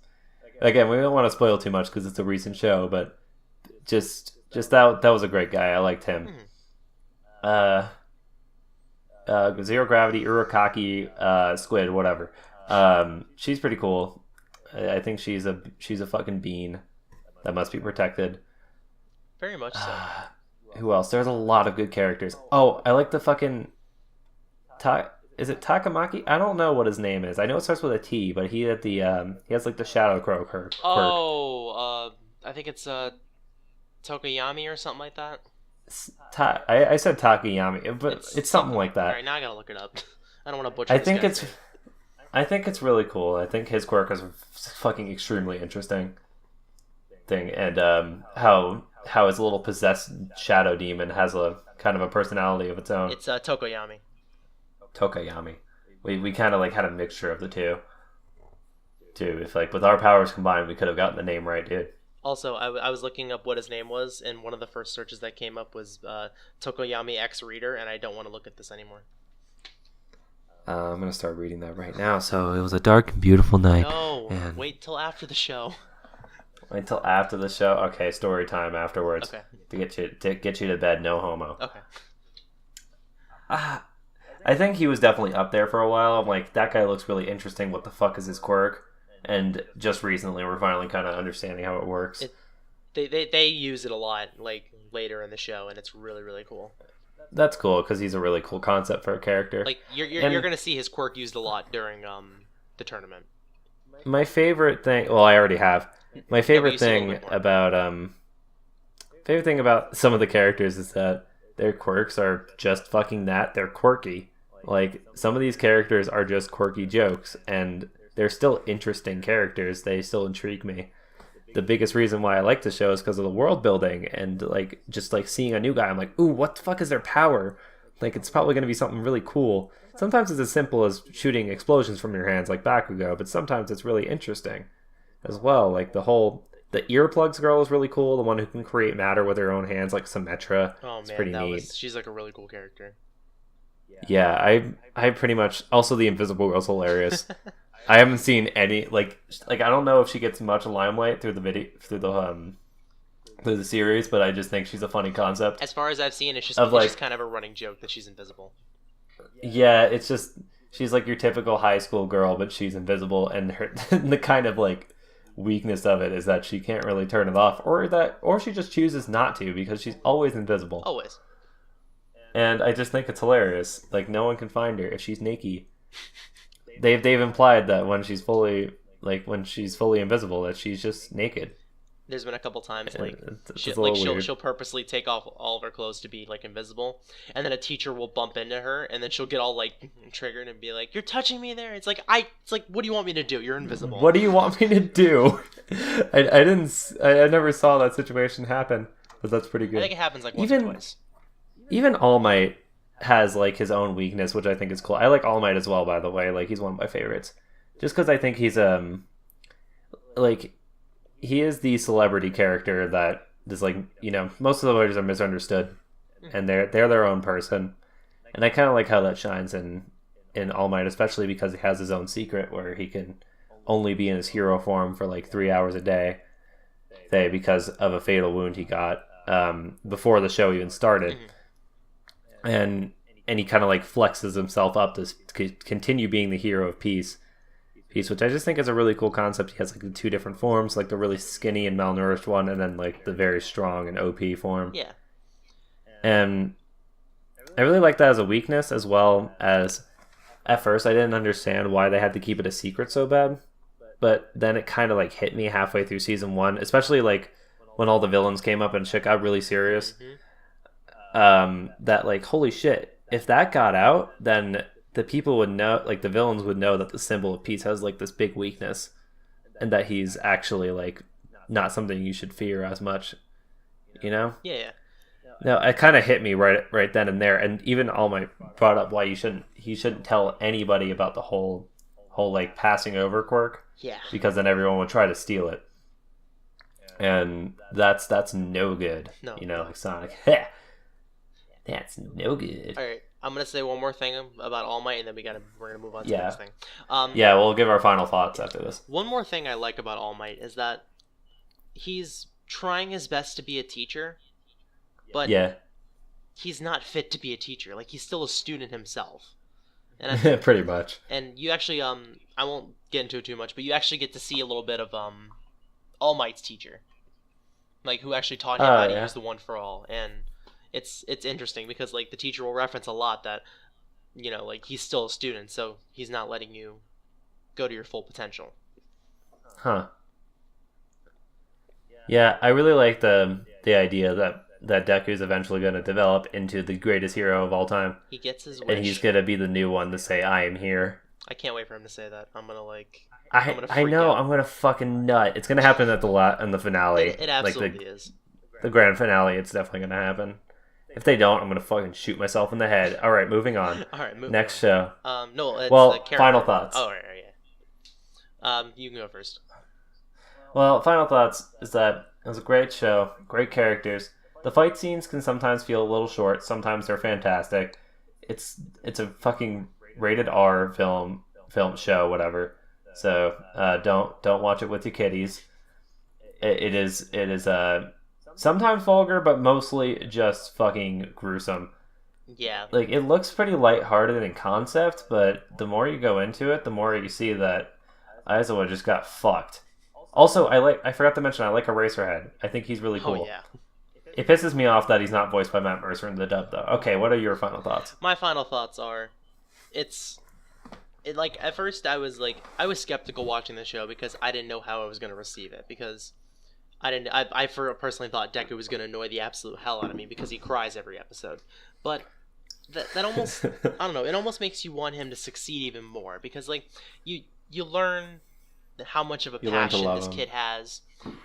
Again, we don't want to spoil too much because it's a recent show, but just that was a great guy. I liked him. Zero Gravity, Urukaki, Squid, whatever. She's pretty cool. I think she's a fucking bean that must be protected. Very much so. Who else? There's a lot of good characters. Oh, I like the fucking is it Takamaki? I don't know what his name is. I know it starts with a T, but he has like the Shadow Crow quirk. Oh, I think it's Tokoyami or something like that. I said Takayami, but it's something like that. All right, now I gotta look it up. I don't want to butcher. I think it's really cool. I think his quirk is a fucking extremely interesting thing, and how his little possessed shadow demon has a kind of a personality of its own. It's Tokoyami. We kind of like had a mixture of the two. If like with our powers combined, we could have gotten the name right, dude. Also, I was looking up what his name was, and one of the first searches that came up was Tokoyami X Reader, and I don't want to look at this anymore. I'm gonna start reading that right now. So it was a dark and beautiful night. No, wait till after the show. Wait till after the show. Okay, story time afterwards. Okay. To get you to bed, no homo. Okay. I think he was definitely up there for a while. I'm like, that guy looks really interesting. What the fuck is his quirk? And just recently, we're finally kind of understanding how it works. They use it a lot, like later in the show, and it's really really cool. That's cool because he's a really cool concept for a character. Like you're gonna see his quirk used a lot during the tournament. My favorite thing. Well, I already have. My favorite you said a little thing bit more. about favorite thing about some of the characters is that their quirks are just fucking that. They're quirky. Like, some of these characters are just quirky jokes, and they're still interesting characters. They still intrigue me. The biggest reason why I like the show is because of the world building, and like just like seeing a new guy, I'm like, ooh, what the fuck is their power? Like, it's probably going to be something really cool. Sometimes it's as simple as shooting explosions from your hands like Bakugo, but sometimes it's really interesting as well. Like the earplugs girl is really cool. The one who can create matter with her own hands, like Symmetra. Oh It's man, pretty neat. she's like a really cool character. Yeah, I pretty much also the Invisible Girl's hilarious. I haven't seen any like I don't know if she gets much limelight through the series, but I just think she's a funny concept. As far as I've seen, it's just kind of a running joke that she's invisible. Yeah, it's just she's like your typical high school girl, but she's invisible, and her the kind of like weakness of it is that she can't really turn it off, or she just chooses not to because she's always invisible. Always. And I just think it's hilarious. Like, no one can find her if she's naked. They've implied that when she's fully invisible, that she's just naked. There's been a couple times like It's a little weird. she'll purposely take off all of her clothes to be like invisible, and then a teacher will bump into her, and then she'll get all like triggered and be like, "You're touching me there." It's like what do you want me to do? You're invisible. What do you want me to do? I never saw that situation happen, but that's pretty good. I think it happens like once or twice. Even All Might has like his own weakness, which I think is cool. I like All Might as well, by the way. Like, he's one of my favorites, just because I think he's like he is the celebrity character that is like, you know, most of the voters are misunderstood, and they're their own person, and I kind of like how that shines in All Might, especially because he has his own secret where he can only be in his hero form for like 3 hours a day, because of a fatal wound he got before the show even started. And he kind of like flexes himself up to continue being the hero of peace, which I just think is a really cool concept. He has like the two different forms, like the really skinny and malnourished one, and then like the very strong and OP form. Yeah. And I really like that as a weakness, as well as at first I didn't understand why they had to keep it a secret so bad, but then it kind of like hit me halfway through season 1, especially like when all the villains came up and shit got really serious. That like, holy shit, if that got out, then the people would know, like the villains would know that the symbol of peace has like this big weakness, and that he's actually like not something you should fear as much, you know? Yeah. No, it kind of hit me right then and there, and even All Might brought up why he shouldn't tell anybody about the whole like passing over quirk. Yeah. Because then everyone would try to steal it, and that's no good. No. You know, like Sonic. That's no good. All right, I'm gonna say one more thing about All Might, and then we're gonna move on to the Yeah. next thing. Yeah, we'll give our final thoughts after this. One more thing I like about All Might is that he's trying his best to be a teacher, but Yeah, he's not fit to be a teacher. Like, he's still a student himself. And pretty much. and you actually I won't get into it too much, but you actually get to see a little bit of All Might's teacher, like, who actually taught him how to use the One for All, and it's interesting because like the teacher will reference a lot that, you know, like, he's still a student, so he's not letting you go to your full potential. Huh. Yeah, I really like the idea that Deku's eventually going to develop into the greatest hero of all time, He gets his wish. and he's going to be the new one to say, "I am here." I can't wait for him to say that. I'm gonna I freak know, out. I'm gonna fucking nut. It's gonna happen at in the finale. It absolutely is. The grand finale. It's definitely gonna happen. If they don't, I'm gonna fucking shoot myself in the head. All right, moving on. All right, move Next on. show. No, it's Well, the character. final thoughts. Oh, right, yeah. You can go first. Well, final thoughts is that it was a great show, great characters. The fight scenes can sometimes feel a little short. Sometimes they're fantastic. It's a fucking rated R film show, whatever. So don't watch it with your kiddies. It is sometimes vulgar, but mostly just fucking gruesome. Yeah. Like, it looks pretty lighthearted in concept, but the more you go into it, the more you see that Aizawa just got fucked. Also, I forgot to mention, I like Eraserhead. I think he's really cool. Oh, yeah. It pisses me off that he's not voiced by Matt Mercer in the dub, though. Okay, what are your final thoughts? My final thoughts are, it's like at first I was skeptical watching the show because I didn't know how I was gonna receive it because personally thought Deku was gonna annoy the absolute hell out of me because he cries every episode, but that almost I don't know, it almost makes you want him to succeed even more because like you learn how much of a You learn to passion love this him. kid has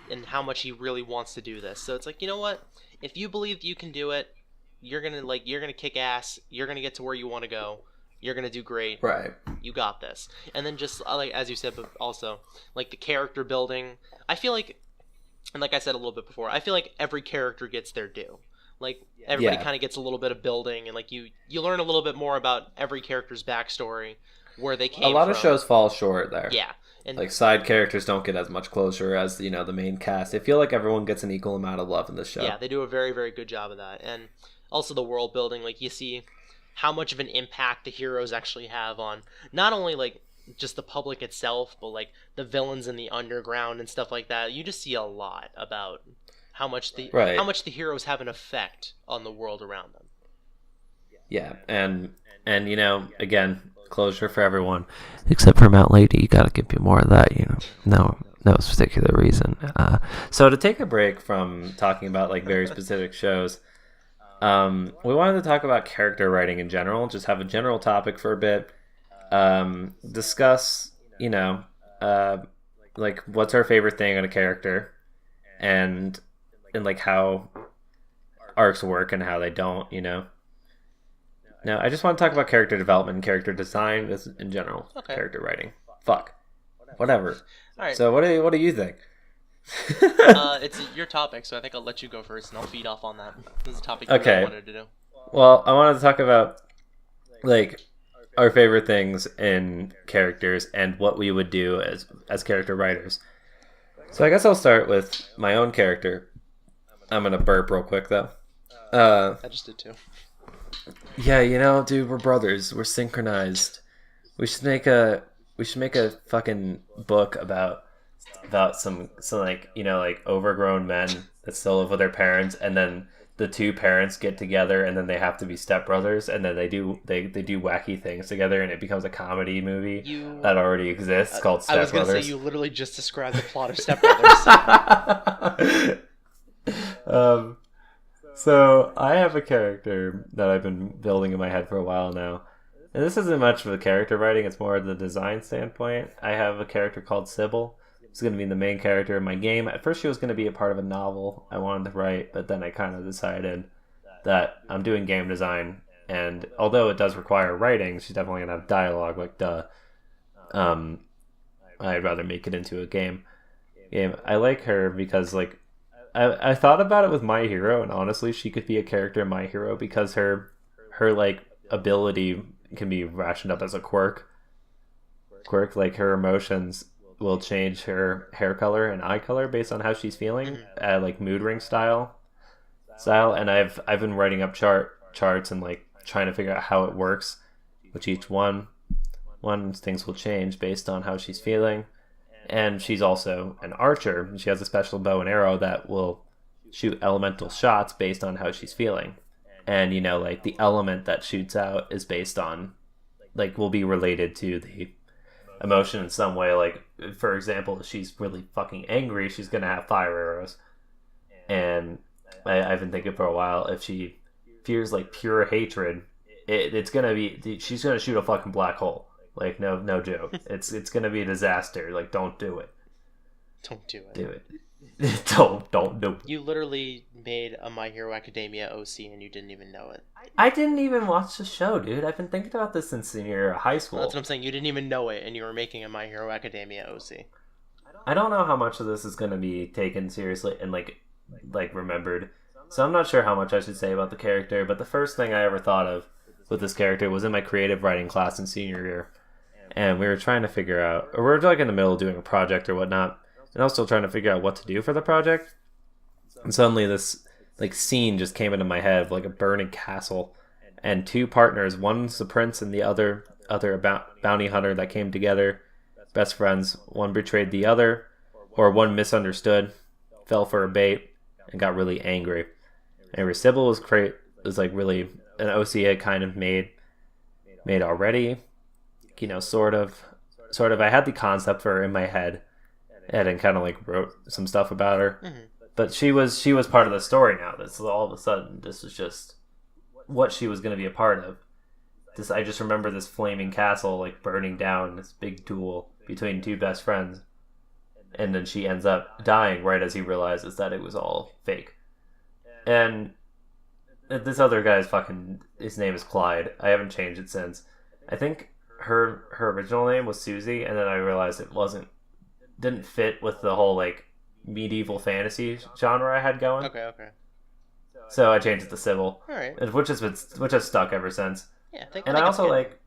and how much he really wants to do this. So it's like, you know what? If you believe you can do it, you're gonna kick ass. You're gonna get to where you want to go. You're gonna do great. Right. You got this. And then just like as you said, but also like the character building. I feel like, and like I said a little bit before, I feel like every character gets their due. Like everybody Yeah. kind of gets a little bit of building, and like you learn a little bit more about every character's backstory, where they came A lot from. of shows fall short there. Yeah, and Like side characters don't get as much closure as the main cast. I feel like everyone gets an equal amount of love in this show. yeah, they do a very, very good job of that. And also the world building, like you see how much of an impact the heroes actually have on not only like just the public itself, but like the villains in the underground and stuff like that. You just see a lot about how much the Right. how much the heroes have an effect on the world around them. Yeah, and again, closure for everyone except for Mount Lady. You gotta give me more of that. No particular reason. So to take a break from talking about like very specific shows, we wanted to talk about character writing in general. Just have a general topic for a bit. Discuss, like what's our favorite thing on a character, and like how arcs work and how they don't. No, I just want to talk about character development and character design in general. Okay. Character writing. Fuck. Whatever. All right, So what do you think? it's your topic, so I think I'll let you go first, and I'll feed off on that. This is a topic you Okay. really wanted to do. Well, I wanted to talk about like our favorite things in characters and what we would do as character writers. So I guess I'll start with my own character. I'm gonna burp real quick though. I just did too. Yeah, dude, we're brothers. We're synchronized. We should make a fucking book about some like like overgrown men that still live with their parents, and then the two parents get together, and then they have to be stepbrothers, and then they do wacky things together, and it becomes a comedy movie that already exists called Step I was gonna Brothers. say you literally just described the plot of Step Brothers. So I have a character that I've been building in my head for a while now. And this isn't much of a character writing, it's more the design standpoint. I have a character called Sybil. It's going to be the main character of my game. At first she was going to be a part of a novel I wanted to write, but then I kind of decided that I'm doing game design, and although it does require writing, she's definitely going to have dialogue, like duh. I'd rather make it into a game. I like her because like I thought about it with My Hero, and honestly she could be a character in My Hero because her like ability can be rationed up as a quirk. Like her emotions will change her hair color and eye color based on how she's feeling, like mood ring style. And I've been writing up charts and like trying to figure out how it works, which each one things will change based on how she's feeling. And she's also an archer, and she has a special bow and arrow that will shoot elemental shots based on how she's feeling. And like the element that shoots out is based on like will be related to the emotion in some way. Like for example, if she's really fucking angry, she's gonna have fire arrows. And I've been thinking for a while, if she fears like pure hatred, it's gonna be she's gonna shoot a fucking black hole. Like no joke. It's gonna be a disaster. Like don't do it. Don't do it. Do it. don't do it. You literally made a My Hero Academia OC and you didn't even know it. I didn't even watch the show, dude. I've been thinking about this since senior year of high school. That's what I'm saying. You didn't even know it, and you were making a My Hero Academia OC. I don't know how much of this is going to be taken seriously and like remembered. So I'm not sure how much I should say about the character, but the first thing I ever thought of with this character was in my creative writing class in senior year. And we were trying to figure out, or we're like in the middle of doing a project or whatnot, and I was still trying to figure out what to do for the project. And suddenly this like scene just came into my head of like a burning castle and two partners, one's the prince and the other bounty hunter that came together, best friends. One betrayed the other, or one misunderstood, fell for a bait, and got really angry. And Sybil was like really an OC had kind of made already. sort of. I had the concept for her in my head, and then kind of like wrote some stuff about her. Mm-hmm. But she was part of the story now. This all of a sudden, this was just what she was going to be a part of. I just remember this flaming castle like burning down, this big duel between two best friends, and then she ends up dying right as he realizes that it was all fake. And this other guy's his name is Clyde. I haven't changed it since. I think her original name was Susie, and then I realized it didn't fit with the whole like medieval fantasy genre I had going. Okay. So I changed it to Sybil. All right. Which has stuck ever since. Yeah. And I also like.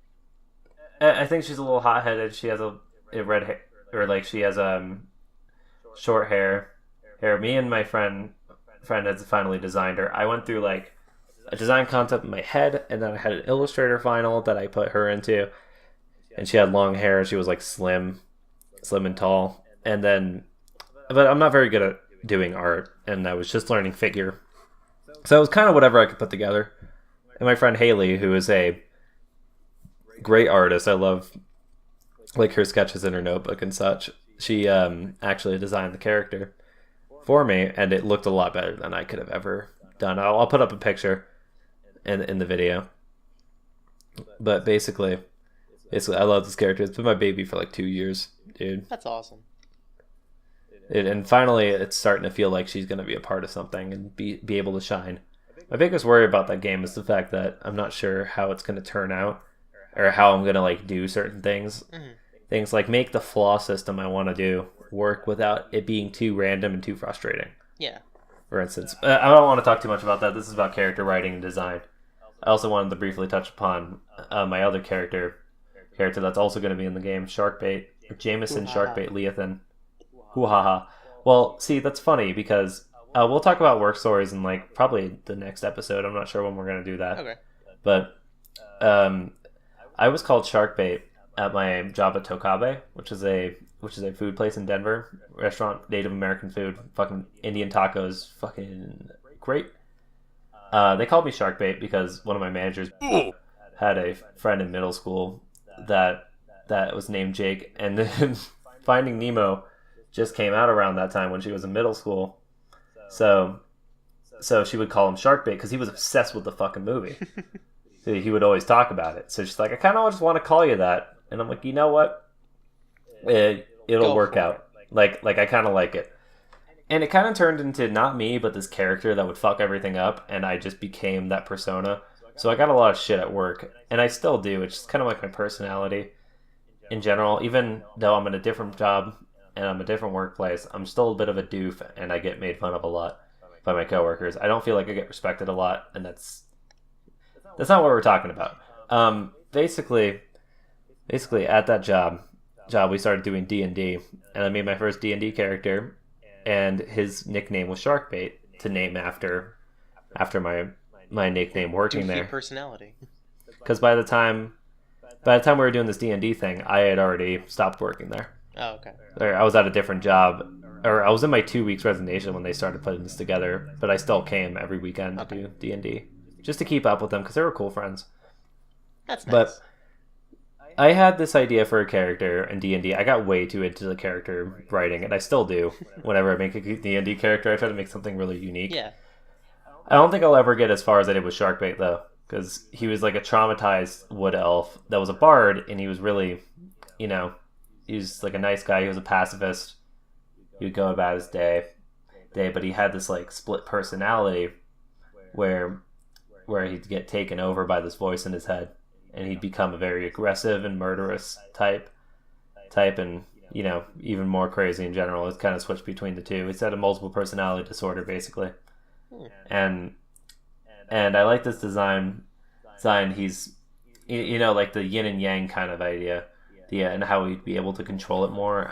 I think she's a little hot-headed. She has a red hair, or like she has short hair. Me and my friend has finally designed her. I went through like a design concept in my head, and then I had an Illustrator final that I put her into, and she had long hair. She was like slim and tall, and then, but I'm not very good at doing art, and I was just learning figure, so it was kind of whatever I could put together. And my friend Haley, who is a great artist, I love like her sketches in her notebook and such. She actually designed the character for me, and it looked a lot better than I could have ever done. I'll put up a picture in the video. But basically, I love this character. It's been my baby for like 2 years, dude. That's awesome. And finally, it's starting to feel like she's going to be a part of something and be able to shine. My biggest worry about that game is the fact that I'm not sure how it's going to turn out, or how I'm going to like do certain things. Mm-hmm. Things like make the flaw system I want to do work without it being too random and too frustrating. Yeah. For instance, I don't want to talk too much about that. This is about character writing and design. I also wanted to briefly touch upon my other character that's also going to be in the game, Sharkbait, Jameson Sharkbait Leothan. Hoo-ha-ha. Well, see, that's funny because we'll talk about work stories in like probably the next episode. I'm not sure when we're going to do that. Okay. But I was called Sharkbait at my job at Tokabe, which is a food place in Denver, restaurant, Native American food, fucking Indian tacos, fucking great. They called me Sharkbait because one of my managers had a friend in middle school that was named Jake, and then Finding Nemo just came out around that time when she was in middle school. So she would call him Sharkbait because he was obsessed with the fucking movie. So he would always talk about it. So she's like, I kind of just want to call you that. And I'm like, you know what? It'll work out. Like I kind of like it. And it kind of turned into not me, but this character that would fuck everything up. And I just became that persona. So I got a lot of shit at work. And I still do. It's just kind of like my personality in general. Even though I'm in a different job and I'm a different workplace, I'm still a bit of a doof. And I get made fun of a lot by my coworkers. I don't feel like I get respected a lot. And that's not what we're talking about. Basically at that job we started doing D&D, and I made my first D&D character, and his nickname was Sharkbait, to name after my nickname working Doofy there. Personality. Because by the time we were doing this D&D thing, I had already stopped working there. Oh, okay. Or I was at a different job, or I was in my 2 weeks resignation when they started putting this together, but I still came every weekend to do D&D just to keep up with them because they were cool friends. That's nice. But I had this idea for a character in D&D. I got way too into the character writing, and I still do. Whenever I make a D&D character, I try to make something really unique. Yeah. I don't think I'll ever get as far as I did with Sharkbait, though, because he was like a traumatized wood elf that was a bard, and he was really, he was like a nice guy. He was a pacifist. He would go about his day, but he had this like split personality where he'd get taken over by this voice in his head. And he'd become a very aggressive and murderous type, and even more crazy in general. It's kind of switched between the two. It's had a multiple personality disorder, basically. And I like this design. He's, like the yin and yang kind of idea, and how he'd be able to control it more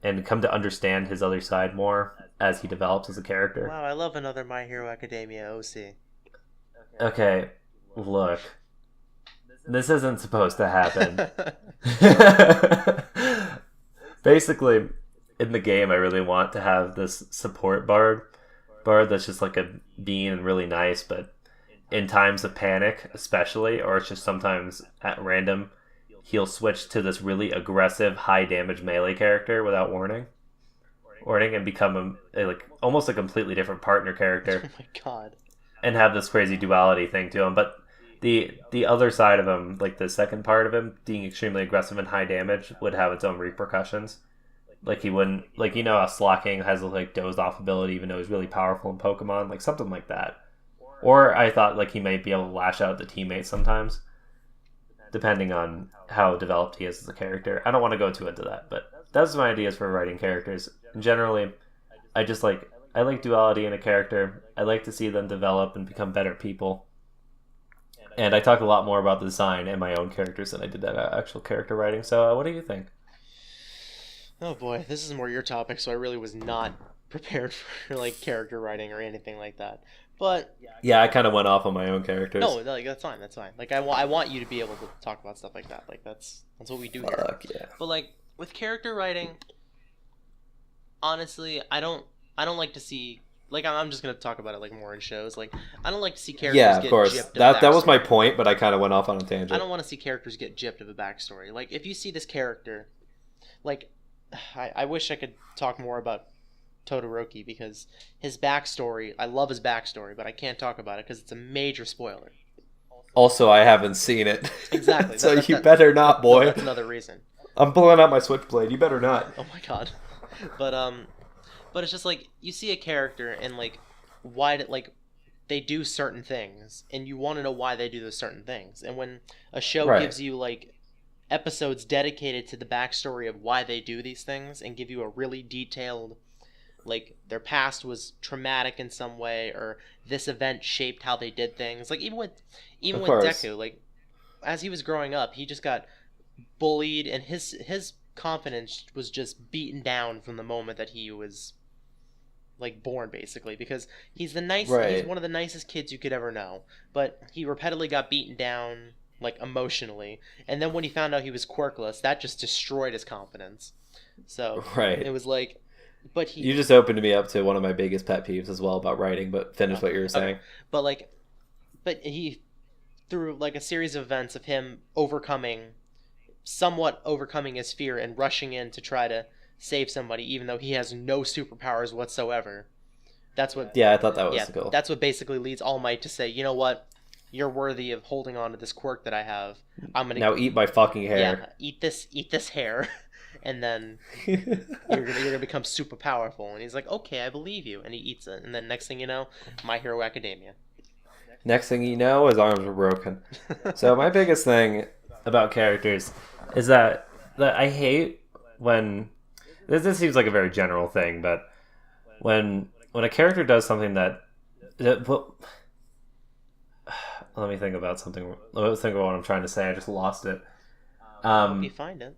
and come to understand his other side more as he develops as a character. Wow, I love another My Hero Academia OC. Okay, look. This isn't supposed to happen. Basically, in the game, I really want to have this support bard that's just like a bean and really nice, but in times of panic, especially, or it's just sometimes at random, he'll switch to this really aggressive, high damage melee character without warning, and become like almost a completely different partner character. Oh my god. And have this crazy duality thing to him. But the other side of him, like the second part of him, being extremely aggressive and high damage, would have its own repercussions. Like he wouldn't, like, you know how Slacking has a like dozed off ability even though he's really powerful in Pokemon, like something like that. Or I thought like he might be able to lash out at the teammates sometimes, depending on how developed he is as a character. I don't want to go too into that, but that's my ideas for writing characters. And generally, I like duality in a character. I like to see them develop and become better people. And I talk a lot more about the design and my own characters than I did that actual character writing. So what do you think? Oh boy, this is more your topic, so I really was not prepared for like character writing or anything like that. But yeah, I kind of went off on my own characters. No, like that's fine. Like I want you to be able to talk about stuff like that. Like that's what we do here. Fuck yeah. But like with character writing, honestly, I don't like to see. Like I'm just gonna talk about it like more in shows. Like I don't like to see characters. Yeah, of get course. gypped of That was backstory. my point, but I kind of went off on a tangent. I don't want to see characters get gypped of a backstory. Like if you see this character, like I wish I could talk more about Todoroki because his backstory. I love his backstory, but I can't talk about it because it's a major spoiler. Also, I haven't seen it. Exactly. So you better not, boy. That's another reason. I'm pulling out my switchblade. You better not. Oh my god. But it's just like you see a character and like why did like they do certain things and you want to know why they do those certain things. And when a show Right. gives you like episodes dedicated to the backstory of why they do these things and give you a really detailed like their past was traumatic in some way or this event shaped how they did things. Like even with Of course. Deku, like as he was growing up, he just got bullied and his confidence was just beaten down from the moment that he was like born basically because he's Right. one of the nicest kids you could ever know, but he repeatedly got beaten down like emotionally, and then when he found out he was quirkless, that just destroyed his confidence. So Right. it was like, but he You just opened me up to one of my biggest pet peeves as well about writing, but finish what you were saying. Okay. But he through like a series of events of him somewhat overcoming his fear and rushing in to try to save somebody even though he has no superpowers whatsoever. That's what Yeah, I thought that was cool. That's what basically leads All Might to say, you know what? You're worthy of holding on to this quirk that I have. I'm gonna Now eat my fucking hair. Yeah, eat this hair, and then you're gonna become super powerful. And he's like, okay, I believe you, and he eats it. And then next thing you know, My Hero Academia. Next thing you know, his arms were broken. So my biggest thing About characters is that I hate when this seems like a very general thing, but when a character does something well, let me think about something. Let me think about what I'm trying to say. I just lost it. Hope you find it.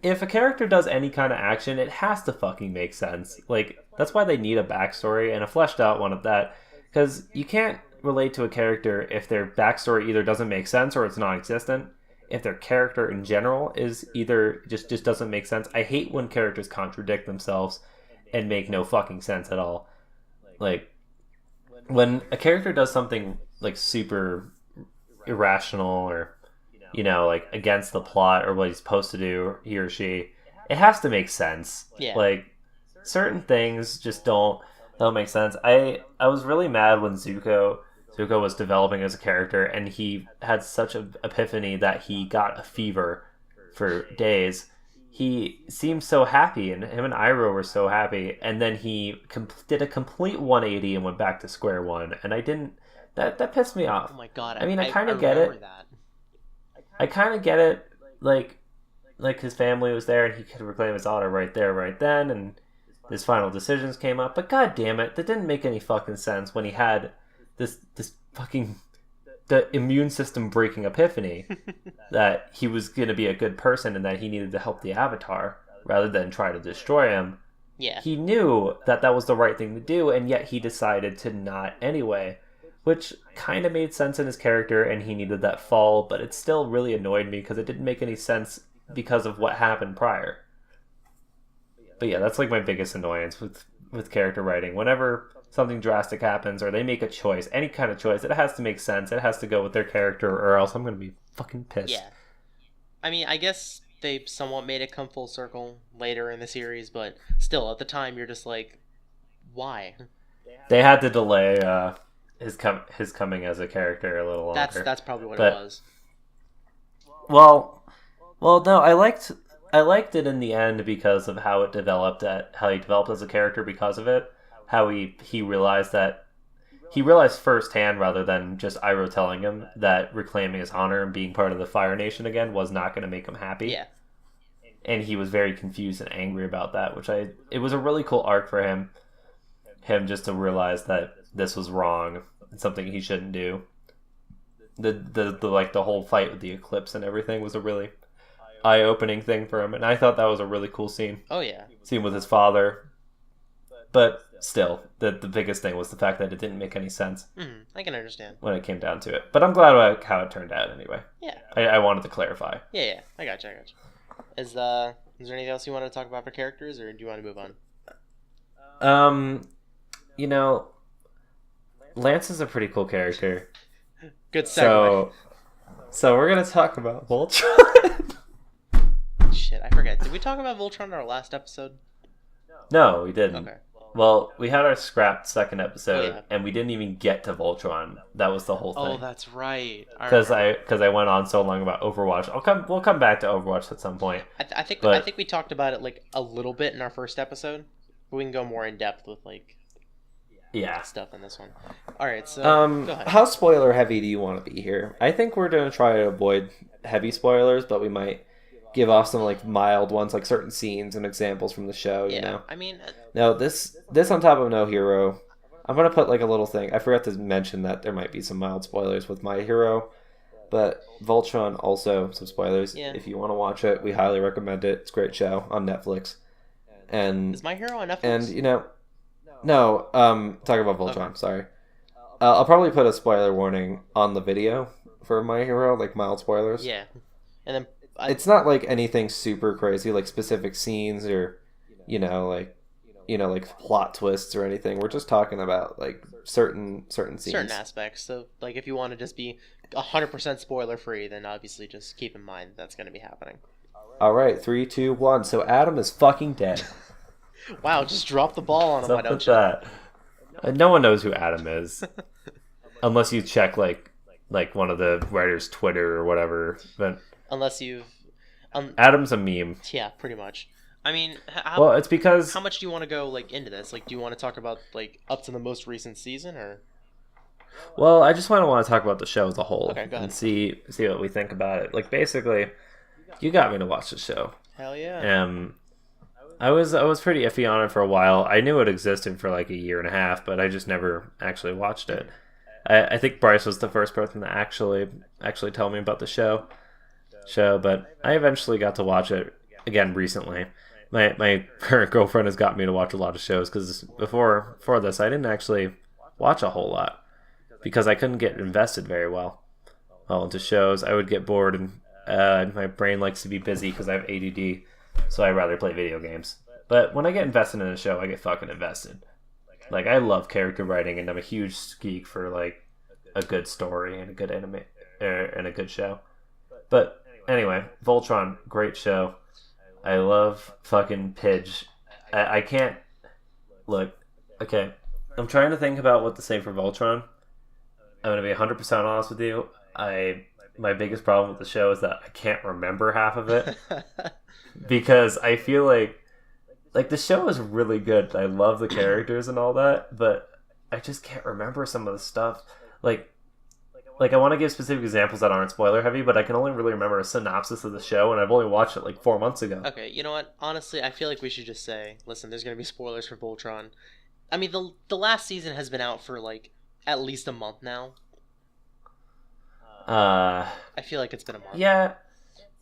If a character does any kind of action, it has to fucking make sense. Like that's why they need a backstory and a fleshed out one of that, because you can't relate to a character if their backstory either doesn't make sense or it's non-existent. If their character in general is either just doesn't make sense. I hate when characters contradict themselves and make no fucking sense at all. Like when a character does something like super irrational or like against the plot or what he's supposed to do, he or she, it has to make sense. Yeah. Like certain things just don't make sense. I was really mad when Zuko was developing as a character and he had such an epiphany that he got a fever for days. He seemed so happy and him and Iroh were so happy, and then he did a complete 180 and went back to square one, and I didn't that pissed me off. Oh my god! I mean, I kind of get remember it. That. I kind of get it. Like his family was there and he could reclaim his honor right there, right then, and his final decisions came up. But god damn it, that didn't make any fucking sense when he had this fucking the immune system breaking epiphany that he was going to be a good person and that he needed to help the Avatar rather than try to destroy him. Yeah. He knew that was the right thing to do, and yet he decided to not anyway, which kind of made sense in his character, and he needed that fall, but it still really annoyed me because it didn't make any sense because of what happened prior. But yeah, that's like my biggest annoyance with character writing. Whenever something drastic happens or they make a choice, any kind of choice, it has to make sense. It has to go with their character or else I'm going to be fucking pissed. Yeah. I mean, I guess they somewhat made it come full circle later in the series, but still, at the time, you're just like, why? They had to delay his coming as a character a little longer. That's probably what But- it was. Well, no, I liked it in the end because of how he developed as a character because of it. How he realized firsthand rather than just Iroh telling him that reclaiming his honor and being part of the Fire Nation again was not going to make him happy. Yeah. And he was very confused and angry about that, it was a really cool arc for him just to realize that this was wrong and something he shouldn't do. The whole fight with the eclipse and everything was a really eye-opening thing for him, and I thought that was a really cool scene. Oh yeah. Scene with his father. But still, the biggest thing was the fact that it didn't make any sense I can understand. when it came down to it. But I'm glad about how it turned out anyway. Yeah. I wanted to clarify. Yeah. I got you. Is there anything else you want to talk about for characters, or do you want to move on? Lance is a pretty cool character. Good segue. So we're gonna talk about Voltron. Shit, I forget. Did we talk about Voltron in our last episode? No, we didn't. Okay. Well, we had our scrapped second episode, Oh, yeah. and we didn't even get to Voltron. That was the whole thing. Oh, that's right. Because I went on so long about Overwatch. We'll come back to Overwatch at some point. I think but- I think we talked about it like a little bit in our first episode, but we can go more in depth with like Yeah. stuff in this one. All right, so go ahead. How spoiler heavy do you want to be here? I think we're going to try to avoid heavy spoilers, but we might give off some like mild ones, like certain scenes and examples from the show. Yeah, You know. I mean, Now this on top of No Hero, I'm gonna put like a little thing. I forgot to mention that there might be some mild spoilers with My Hero, but Voltron also some spoilers. Yeah. If you want to watch it, we highly recommend it. It's a great show on Netflix. And is My Hero on Netflix? and no, talking about Voltron. Okay. Sorry, I'll probably put a spoiler warning on the video for My Hero, like mild spoilers. yeah, and then It's not like anything super crazy, like specific scenes or, like plot twists or anything. We're just talking about like certain scenes. certain aspects. So, like, if you want to just be 100% spoiler free, then obviously just keep in mind that's going to be happening. All right, 3, 2, 1. So Adam is fucking dead. Wow, just drop the ball on him. Why What's up don't with you? that? No one knows who Adam is, unless you check like one of the writers' Twitter or whatever. But Unless you've, Adam's a meme. yeah, pretty much. I mean, Well, it's because how much do you want to go like into this? Like, do you want to talk about like up to the most recent season, or I just want to talk about the show as a whole Okay, go ahead. and see what we think about it. Like basically, you got me to watch the show. hell yeah? I was pretty iffy on it for a while. I knew it existed for like a year and a half, but I just never actually watched it. I think Bryce was the first person to actually tell me about the show, but I eventually got to watch it again recently. My current girlfriend has got me to watch a lot of shows because before this I didn't actually watch a whole lot because I couldn't get invested very well into shows. I would get bored and my brain likes to be busy because I have ADD, so I'd rather play video games. But when I get invested in a show, I get fucking invested. Like, I love character writing, and I'm a huge geek for like a good story and a good anime and a good show. But anyway, Voltron, great show. I love fucking Pidge. I can't look. Okay, I'm trying to think about what to say for Voltron. I'm gonna be 100% honest with you. My biggest problem with the show is that I can't remember half of it because I feel like the show is really good. I love the characters and all that, but I just can't remember some of the stuff. Like I want to give specific examples that aren't spoiler heavy, but I can only really remember a synopsis of the show, and I've only watched it like 4 months ago. Okay, you know what? Honestly, I feel like we should just say, listen, there's gonna be spoilers for Voltron. I mean, the last season has been out for like at least a month now. I feel like it's been a month. Yeah,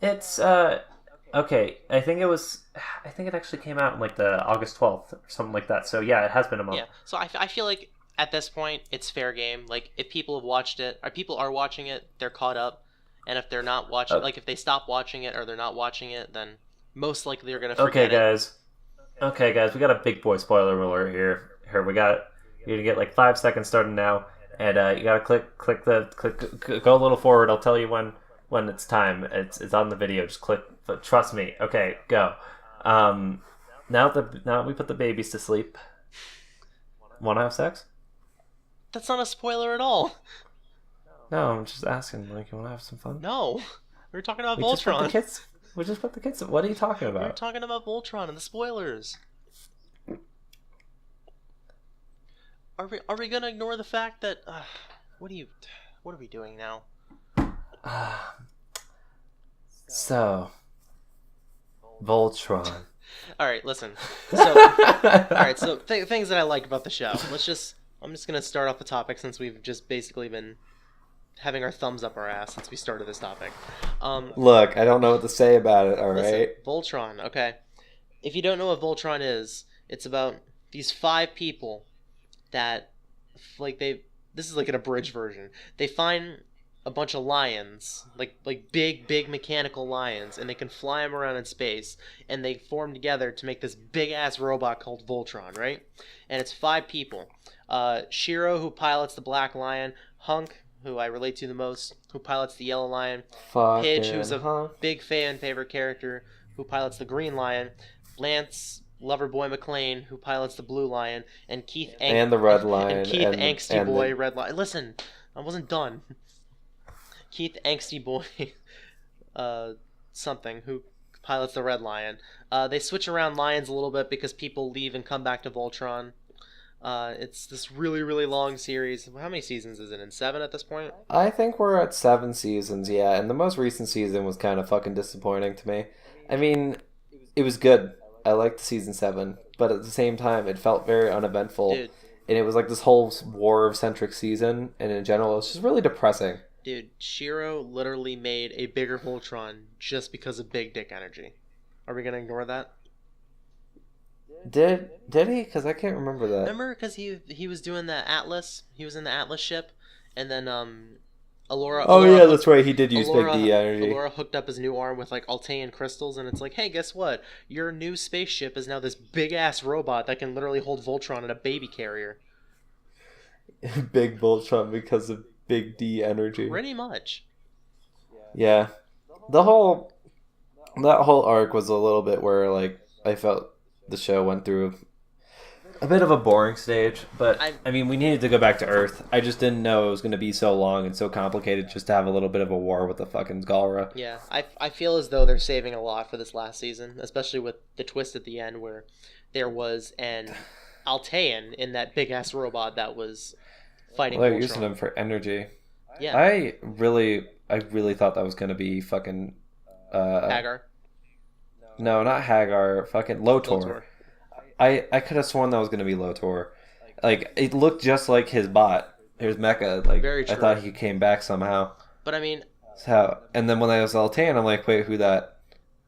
it's okay. I think it actually came out on like the August 12th or something like that. So yeah, it has been a month. Yeah. So I feel like at this point it's fair game. Like, if people have watched it, or people are watching it, they're caught up. And if they're not watching, like if they stop watching it or they're not watching it, then most likely they're gonna forget it. Okay, guys, we got a big boy spoiler alert here. You're gonna get like 5 seconds starting now, and you gotta click, go a little forward. I'll tell you when when it's time. It's on the video. Just click. But trust me. Okay, go. Now that we put the babies to sleep, want to have sex? That's not a spoiler at all. No, I'm just asking. Like, you want to have some fun? No. We were talking about We just put the Voltron. kids. We just put the kids. What are you talking We were about? talking about Voltron and the spoilers. Are we gonna ignore the fact that what are we doing now? So, Voltron. All right, listen. So things that I like about the show. I'm just gonna start off the topic since we've just basically been having our thumbs up our ass since we started this topic. Look, I don't know what to say about it. All Listen, right. Voltron. Okay, if you don't know what Voltron is, it's about these 5 people that, like, this is like an abridged version. They find a bunch of lions, like big mechanical lions, and they can fly them around in space, and they form together to make this big ass robot called Voltron, right? And it's 5 people. Shiro, who pilots the black lion, Hunk, who I relate to the most, who pilots the yellow lion, Pidge, who's a big fan favorite character, who pilots the green lion, Lance Loverboy McLean, who pilots the blue lion, and Keith and the red lion, and Keith Angsty Boy Red Lion. Listen, I wasn't done. Keith Angsty Boy something, who pilots the red lion. They switch around lions a little bit because people leave and come back to Voltron. It's this really, really long series. How many seasons is it in? 7 at this point? I think we're at 7 seasons, yeah, and the most recent season was kind of fucking disappointing to me. I mean, it was good. I liked season 7, but at the same time, it felt very uneventful. Dude. And it was like this whole war-centric season, and in general, it was just really depressing. Dude, Shiro literally made a bigger Voltron just because of big dick energy. Are we gonna ignore that? Did he? Because I can't remember that. Remember, because he was doing the Atlas. He was in the Atlas ship, and then Alora. Oh Alora yeah, that's right. He did use Alora, big D energy. Alora hooked up his new arm with like Altean crystals, and it's like, hey, guess what? Your new spaceship is now this big ass robot that can literally hold Voltron in a baby carrier. Big Voltron because of big D energy. Pretty much. Yeah, that whole arc was a little bit where like I felt the show went through A bit of a boring stage, but I I mean, we needed to go back to Earth. I just didn't know it was going to be so long and so complicated just to have a little bit of a war with the fucking Galra. Yeah, I feel as though they're saving a lot for this last season, especially with the twist at the end where there was an Altean in that big ass robot that was fighting Well, they're Voltron. using them for energy. Yeah, I really thought that was going to be fucking Hagar. No, not Hagar. Fucking Lotor. Lotor. I could have sworn that was going to be Lotor. Like, it looked just like his bot, his mecha. Like, Very I true. thought he came back somehow. But I mean, And then when I was Altan, I'm like, wait, who that?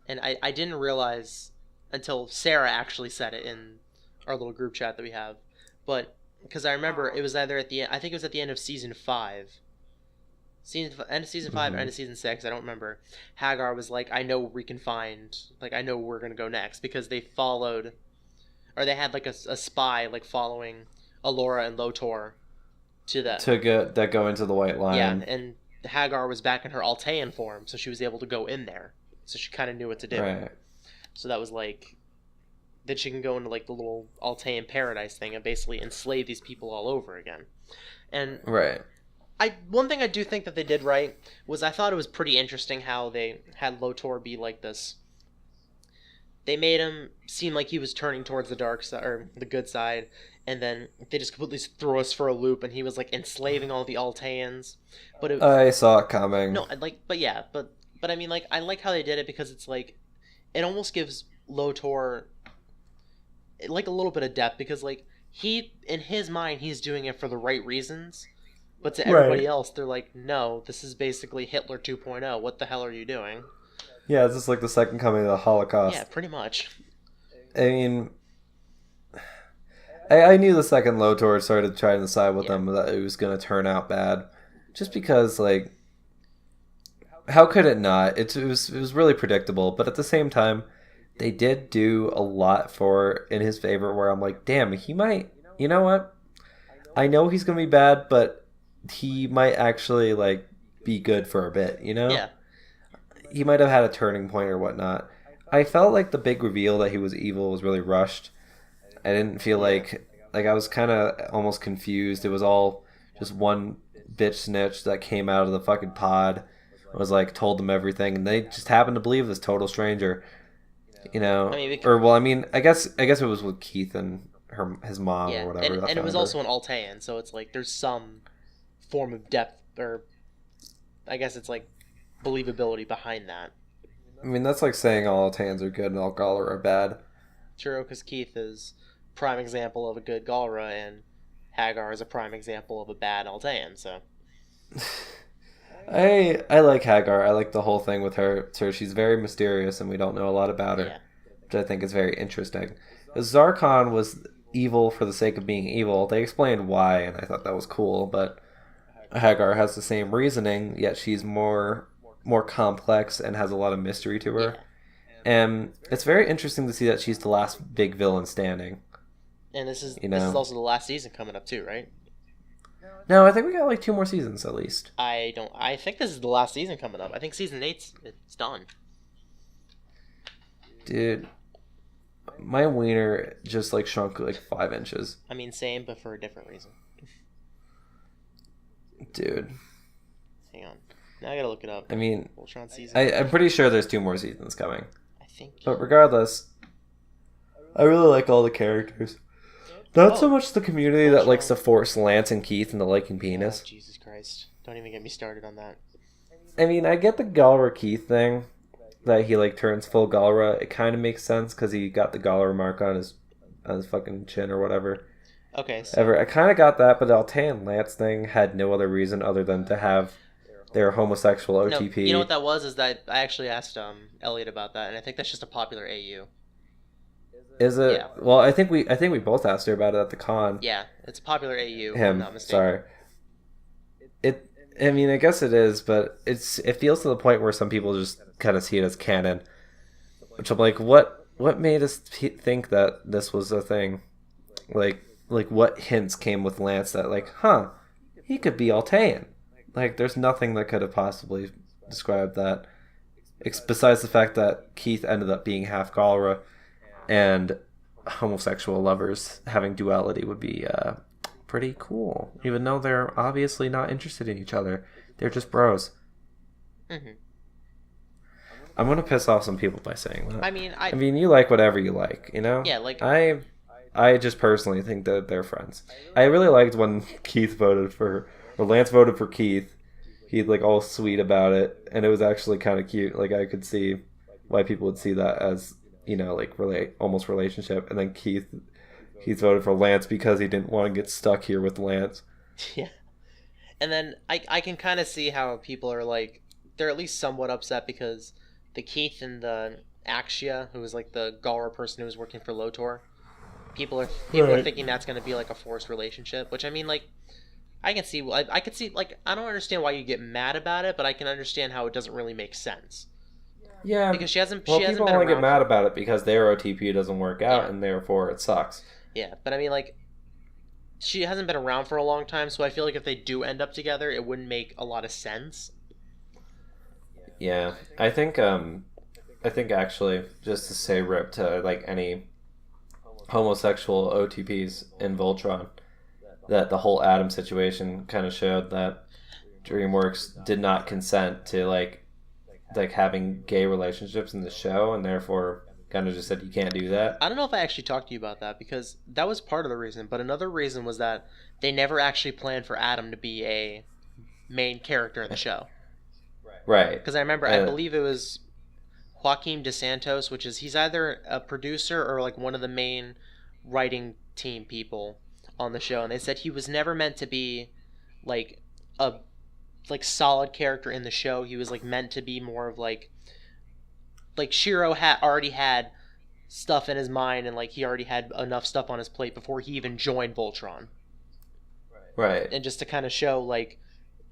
and I didn't realize until Sarah actually said it in our little group chat that we have. But because I remember it was either at the end, I think it was at the end of season 5. End of season 5 or end of season 6, I don't remember. Hagar was like, I know we can find, like, I know where we're going to go next, because they followed, or they had like a spy like following Alora and Lotor to that. To go into the White Lion. Yeah, and Hagar was back in her Altean form, so she was able to go in there. So she kind of knew what to do. Right. So that was like, then she can go into like the little Altean paradise thing and basically enslave these people all over again. And Right. one thing I do think that they did right was I thought it was pretty interesting how they had Lotor be like this. They made him seem like he was turning towards the dark side or the good side, and then they just completely threw us for a loop, and he was like enslaving all the Alteans. But it, I saw it coming. no, but I mean, like, I like how they did it because it's like it almost gives Lotor like a little bit of depth because like he in his mind he's doing it for the right reasons. But to everybody else, they're like, no, this is basically Hitler 2.0. What the hell are you doing? Yeah, it's just like the second coming of the Holocaust. Yeah, pretty much. I mean, I knew the second Lotor started trying to side with them that it was going to turn out bad. Just because, like, how could it not? It was really predictable. But at the same time, they did do a lot in his favor where I'm like, damn, he might, you know what? I know he's going to be bad, but he might actually, like, be good for a bit, you know? Yeah. he might have had a turning point or whatnot. I felt like the big reveal that he was evil was really rushed. I didn't feel like I was kind of almost confused. It was all just one bitch snitch that came out of the fucking pod, was like told them everything, and they just happened to believe this total stranger. You know, I mean, I guess it was with Keith and his mom yeah, or whatever. and it was also an Altean, so it's like there's some form of depth, or I guess it's like believability behind that. I mean, that's like saying all Altans are good and all Galler are bad. True, because Keith is prime example of a good Galra, and Hagar is a prime example of a bad Altean. So I like Hagar. I like the whole thing with her. So she's very mysterious, and we don't know a lot about her, yeah, which I think is very interesting. Zarkon was evil for the sake of being evil. They explained why, and I thought that was cool. But Hagar has the same reasoning, yet she's more complex and has a lot of mystery to her. yeah. And it's very interesting to see that she's the last big villain standing. And this is know. this is also the last season coming up too, right? No, I think we got like 2 more seasons at least. I think this is the last season coming up. I think season 8's it's done. Dude, my wiener just like shrunk like 5 inches. I mean, same, but for a different reason. Dude, Hang on. Now I gotta look it up. I mean, Voltron season. I'm pretty sure there's 2 more seasons coming. I think. But regardless, I really like all the characters. Not so Oh. much the community that likes to force Lance and Keith into liking penis. Oh, Jesus Christ! Don't even get me started on that. I mean, I get the Galra Keith thing, that he like turns full Galra. It kind of makes sense because he got the Galra mark on his fucking chin or whatever. Okay. So, I kind of got that, but the Altean Lance thing had no other reason other than to have their homosexual no, OTP. you know what that was? Is that I actually asked Elliot about that, and I think that's just a popular AU. Is it? Yeah. Well, I think we both asked her about it at the con. Yeah, it's a popular AU. If I'm Him, not mistaken. sorry. I mean, I guess it is, but it feels to the point where some people just kind of see it as canon, which I'm like, what made us think that this was a thing? Like what hints came with Lance that like, he could be Altean? Like, there's nothing that could have possibly described that, besides the fact that Keith ended up being half Galra, and homosexual lovers having duality would be pretty cool, even though they're obviously not interested in each other. They're just bros. Mm-hmm. I'm gonna piss off some people by saying that. I mean, you like whatever you like, you know? Yeah, like I just personally think that they're friends. I really liked when Lance voted for Keith. He's like all sweet about it, and it was actually kind of cute. Like, I could see why people would see that as, you know, like almost relationship. And then Keith voted for Lance because he didn't want to get stuck here with Lance. yeah. And then I can kind of see how people are like, they're at least somewhat upset because the Keith and the Axia, who was like the Galra person who was working for Lotor, people are thinking that's going to be like a forced relationship, which I mean, like, I can see, I could see, like, I don't understand why you get mad about it, but I can understand how it doesn't really make sense. Yeah, Because she hasn't people been only get around mad about it because their OTP doesn't work out, Yeah. and therefore it sucks. Yeah, but I mean, like, she hasn't been around for a long time, so I feel like if they do end up together, it wouldn't make a lot of sense. Yeah, I think actually, just to say rip to like any homosexual OTPs in Voltron, that the whole Adam situation kind of showed that DreamWorks did not consent to like having gay relationships in the show, and therefore kind of just said you can't do that. I don't know if I actually talked to you about that, because that was part of the reason, but another reason was that they never actually planned for Adam to be a main character in the show. Right. Because I remember, I believe it was Joaquim DeSantos, which is, he's either a producer or like one of the main writing team people on the show, and they said he was never meant to be like a solid character in the show. He was like meant to be more of like Shiro already had stuff in his mind, and like he already had enough stuff on his plate before he even joined Voltron. Right. And just to kind of show, like,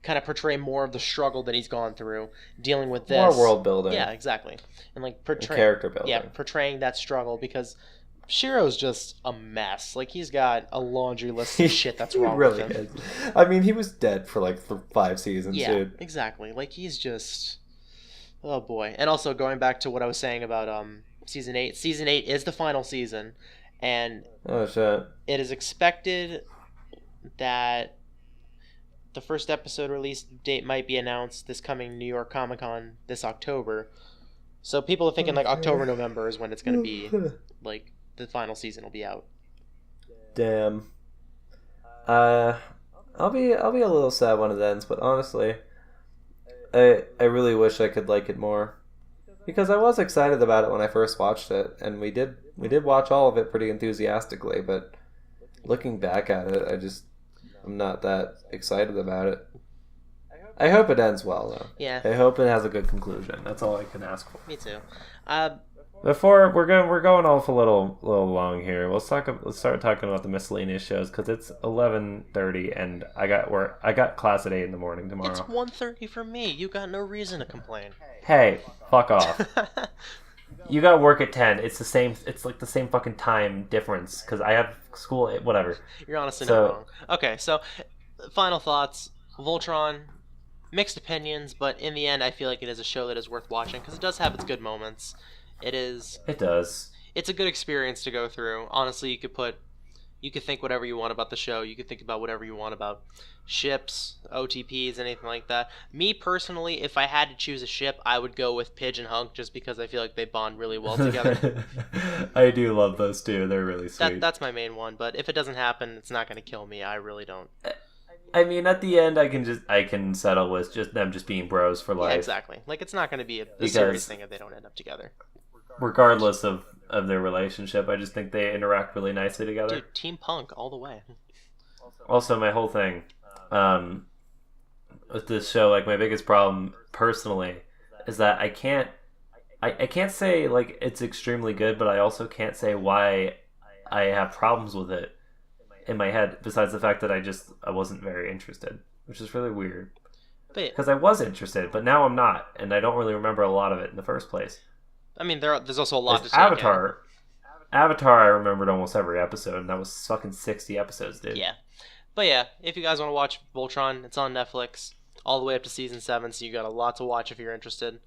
kind of portray more of the struggle that he's gone through dealing with this. More world building. Yeah, exactly. And like character building. Yeah, portraying that struggle, because Shiro's just a mess. Like, he's got a laundry list of shit that's wrong with him. Is. I mean, he was dead for like 5 seasons, Yeah, dude. exactly. Like, he's just... Oh boy. And also going back to what I was saying about season 8. Season 8 is the final season, and Oh shit. it is expected that the first episode release date might be announced this coming New York Comic Con this October. So people are thinking like October, November is when it's going to be, like, the final season will be out. Damn. I'll be a little sad when it ends, but honestly, I really wish I could like it more, because I was excited about it when I first watched it, and we did watch all of it pretty enthusiastically. But looking back at it, I'm not that excited about it. I hope it ends well though. Yeah, I hope it has a good conclusion. That's all I can ask for. me too. Before we're going off a little long here. Let's start talking about the miscellaneous shows, because it's 11:30 and I got class at 8 in the morning tomorrow. It's 1:30 for me. You got no reason to complain. Hey, fuck off. You got work at 10. It's the same. It's like the same fucking time difference, because I have school at whatever. You're honestly So- not wrong. Okay, so final thoughts. Voltron, mixed opinions, but in the end, I feel like it is a show that is worth watching because it does have its good moments. It does. It's a good experience to go through. Honestly, you could think whatever you want about the show. You could think about whatever you want about ships, OTPs, anything like that. Me personally, if I had to choose a ship, I would go with Pidge and Hunk, just because I feel like they bond really well together. I do love those two. They're really sweet. That's my main one. But if it doesn't happen, it's not going to kill me. I really don't. I mean, at the end, I can settle with just them just being bros for life. Yeah, exactly. Like, it's not going to be a Because- serious thing if they don't end up together. Regardless of their relationship, I just think they interact really nicely together. Dude, Team Punk all the way. Also, my whole thing with this show, like, my biggest problem personally is that I can't say like it's extremely good, but I also can't say why I have problems with it in my head, besides the fact that I wasn't very interested, which is really weird, But because I was interested, but now I'm not, and I don't really remember a lot of it in the first place. I mean, there's also a lot to take Avatar, I remembered almost every episode, and that was fucking 60 episodes, dude. in. Yeah. But yeah, if you guys want to watch Voltron, it's on Netflix all the way up to season 7, so you got a lot to watch if you're interested.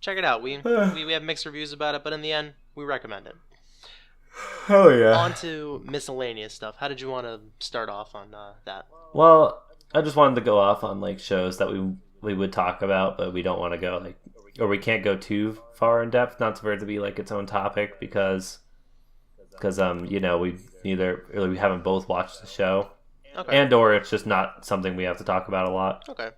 Check it out. We have mixed reviews about it, but in the end, we recommend it. Oh yeah. On to miscellaneous stuff. How did you want to start off on that? Well, I just wanted to go off on like shows that we would talk about, but we don't want to go like, or we can't go too far in depth, not for it to be like its own topic, because you know, we haven't both watched the show, Okay. and or it's just not something we have to talk about a lot, Okay.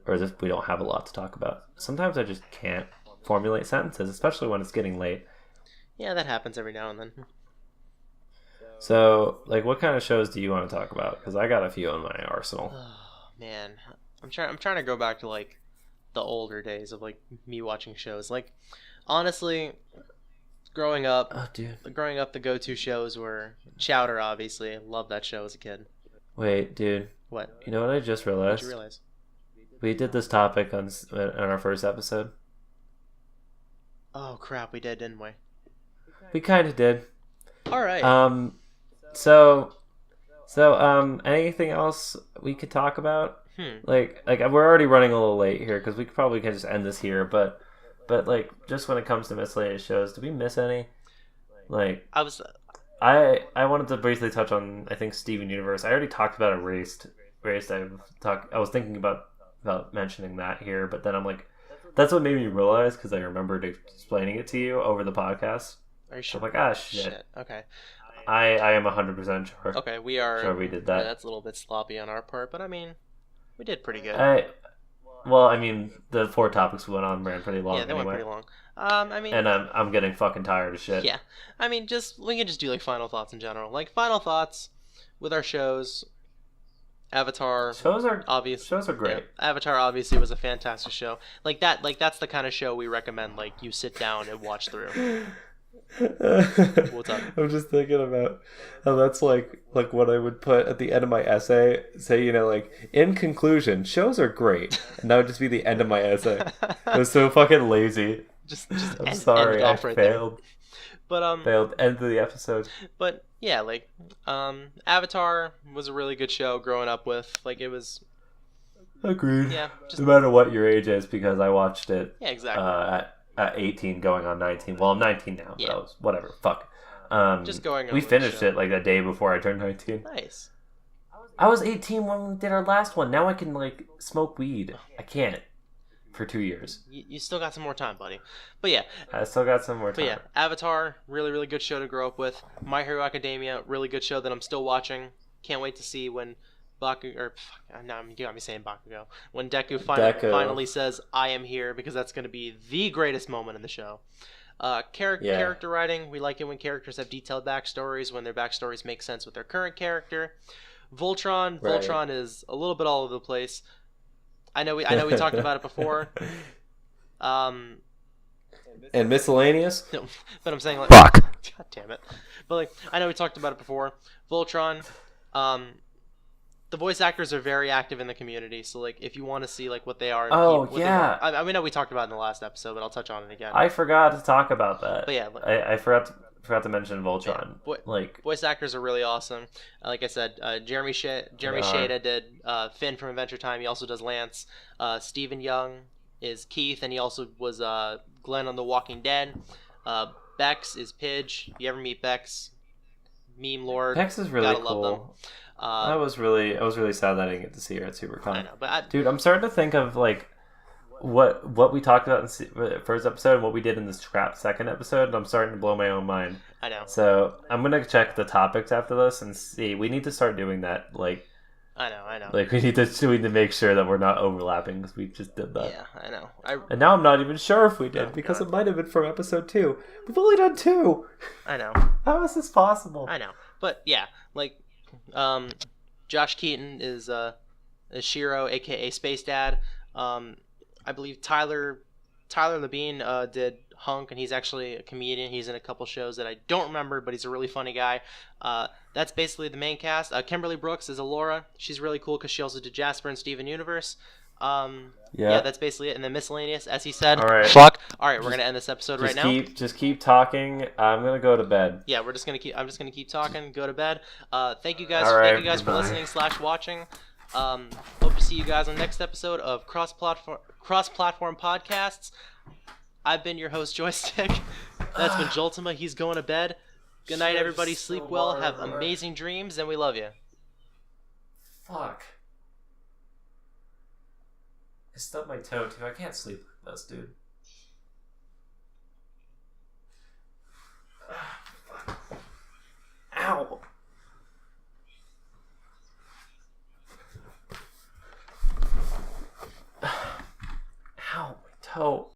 or as if we don't have a lot to talk about. Sometimes I just can't formulate sentences, especially when it's getting late. Yeah, that happens every now and then. So, like, what kind of shows do you want to talk about? Because I got a few in my arsenal. Oh, man, I'm trying to go back to like the older days of like me watching shows. Like, honestly, growing up, Oh, dude. the go-to shows were Chowder. Obviously, loved that show as a kid. Wait, dude. What? You know what I just What'd realized? you realize? We did this topic on our first episode. Oh crap, we did, didn't we? We kind of did. All right. So, anything else we could talk about? Like we're already running a little late here, because we probably can just end this here. But like, just when it comes to miscellaneous shows, did we miss any? Like, I wanted to briefly touch on, I think, Steven Universe. I already talked about Erased. I was thinking about mentioning that here, but then I'm like, that's what made me realize, because I remembered explaining it to you over the podcast. Are you sure? I'm like, ah, shit. Okay. I am 100% sure. Okay, we are. Sure we did that. Yeah, that's a little bit sloppy on our part, but I mean, we did pretty good. I mean, the 4 topics we went on ran pretty long. Yeah, they anyway. went pretty long. I mean, And I'm getting fucking tired of shit. yeah. I mean, we can just do like final thoughts in general. Like final thoughts with our shows. Avatar. Shows are great. Yeah, Avatar obviously was a fantastic show. That's the kind of show we recommend. Like, you sit down and watch through. What's up? I'm just thinking about how that's like what I would put at the end of my essay. Say, you know, like, in conclusion, shows are great, and that would just be the end of my essay. It was so fucking lazy. just I'm end sorry, it I off right there. failed. But Failed. End of the episode. But yeah, like Avatar was a really good show growing up with. Like, it was Agreed. Yeah, just No matter what your age is, because I watched it yeah, exactly. at 18 going on 19. Well, I'm 19 now, but Yeah. I was, whatever. Fuck. Just going over We the finished show. it like a day before I turned 19. Nice. I was 18 when we did our last one. Now I can like smoke weed. I can't for 2 years. You still got some more time, buddy. But yeah, I still got some more but time. yeah, Avatar, really, really good show to grow up with. My Hero Academia, really good show that I'm still watching. Can't wait to see when you got me saying Bakugo. When Deku finally says, "I am here," because that's going to be the greatest moment in the show. Character writing, we like it when characters have detailed backstories, when their backstories make sense with their current character. Voltron is a little bit all over the place. I know we talked about it before. And miscellaneous? No, but I'm saying like, Fuck. God damn it. But like, I know we talked about it before. Voltron, the voice actors are very active in the community. So like, if you want to see like what they are, I know we talked about it in the last episode, but I'll touch on it again. I forgot to talk about that. But yeah, I forgot to mention Voltron. Yeah, voice actors are really awesome. Like I said, Jeremy Shada did Finn from Adventure Time. He also does Lance. Stephen Young is Keith, and he also was Glenn on The Walking Dead. Bex is Pidge. If you ever meet Bex, meme lord. Bex is really gotta cool. love them. I was really sad that I didn't get to see her at SuperCon. I know, but dude, I'm starting to think of like what we talked about in the first episode and what we did in the scrap second episode, and I'm starting to blow my own mind. I know. So I'm gonna check the topics after this and see. We need to start doing that. Like, I know. Like we need to make sure that we're not overlapping because we just did that. Yeah, I know. And now I'm not even sure if we did Because because it might have been from episode 2. We've only done 2. I know. how is this possible? I know. But yeah, like, Josh Keaton is Shiro, aka Space Dad. I believe Tyler Labine did Hunk, and he's actually a comedian. He's in a couple shows that I don't remember, but he's a really funny guy. That's basically the main cast. Kimberly Brooks is Alora. She's really cool because she also did Jasper and Steven Universe. Yeah, that's basically it. And then miscellaneous, as he said. All right. Fuck. All right, we're gonna end this episode right now. Just keep talking. I'm gonna go to bed. Yeah, I'm just gonna keep talking. Go to bed. Thank you guys. All right, thank you guys for listening / watching. Hope to see you guys on the next episode of cross platform podcasts. I've been your host, Joystick. That's been Joltima. He's going to bed. Good night, everybody. Sleep well. Have amazing dreams, and we love you. Fuck. I stubbed my toe too. I can't sleep like this, dude. Ow. Ow, my toe.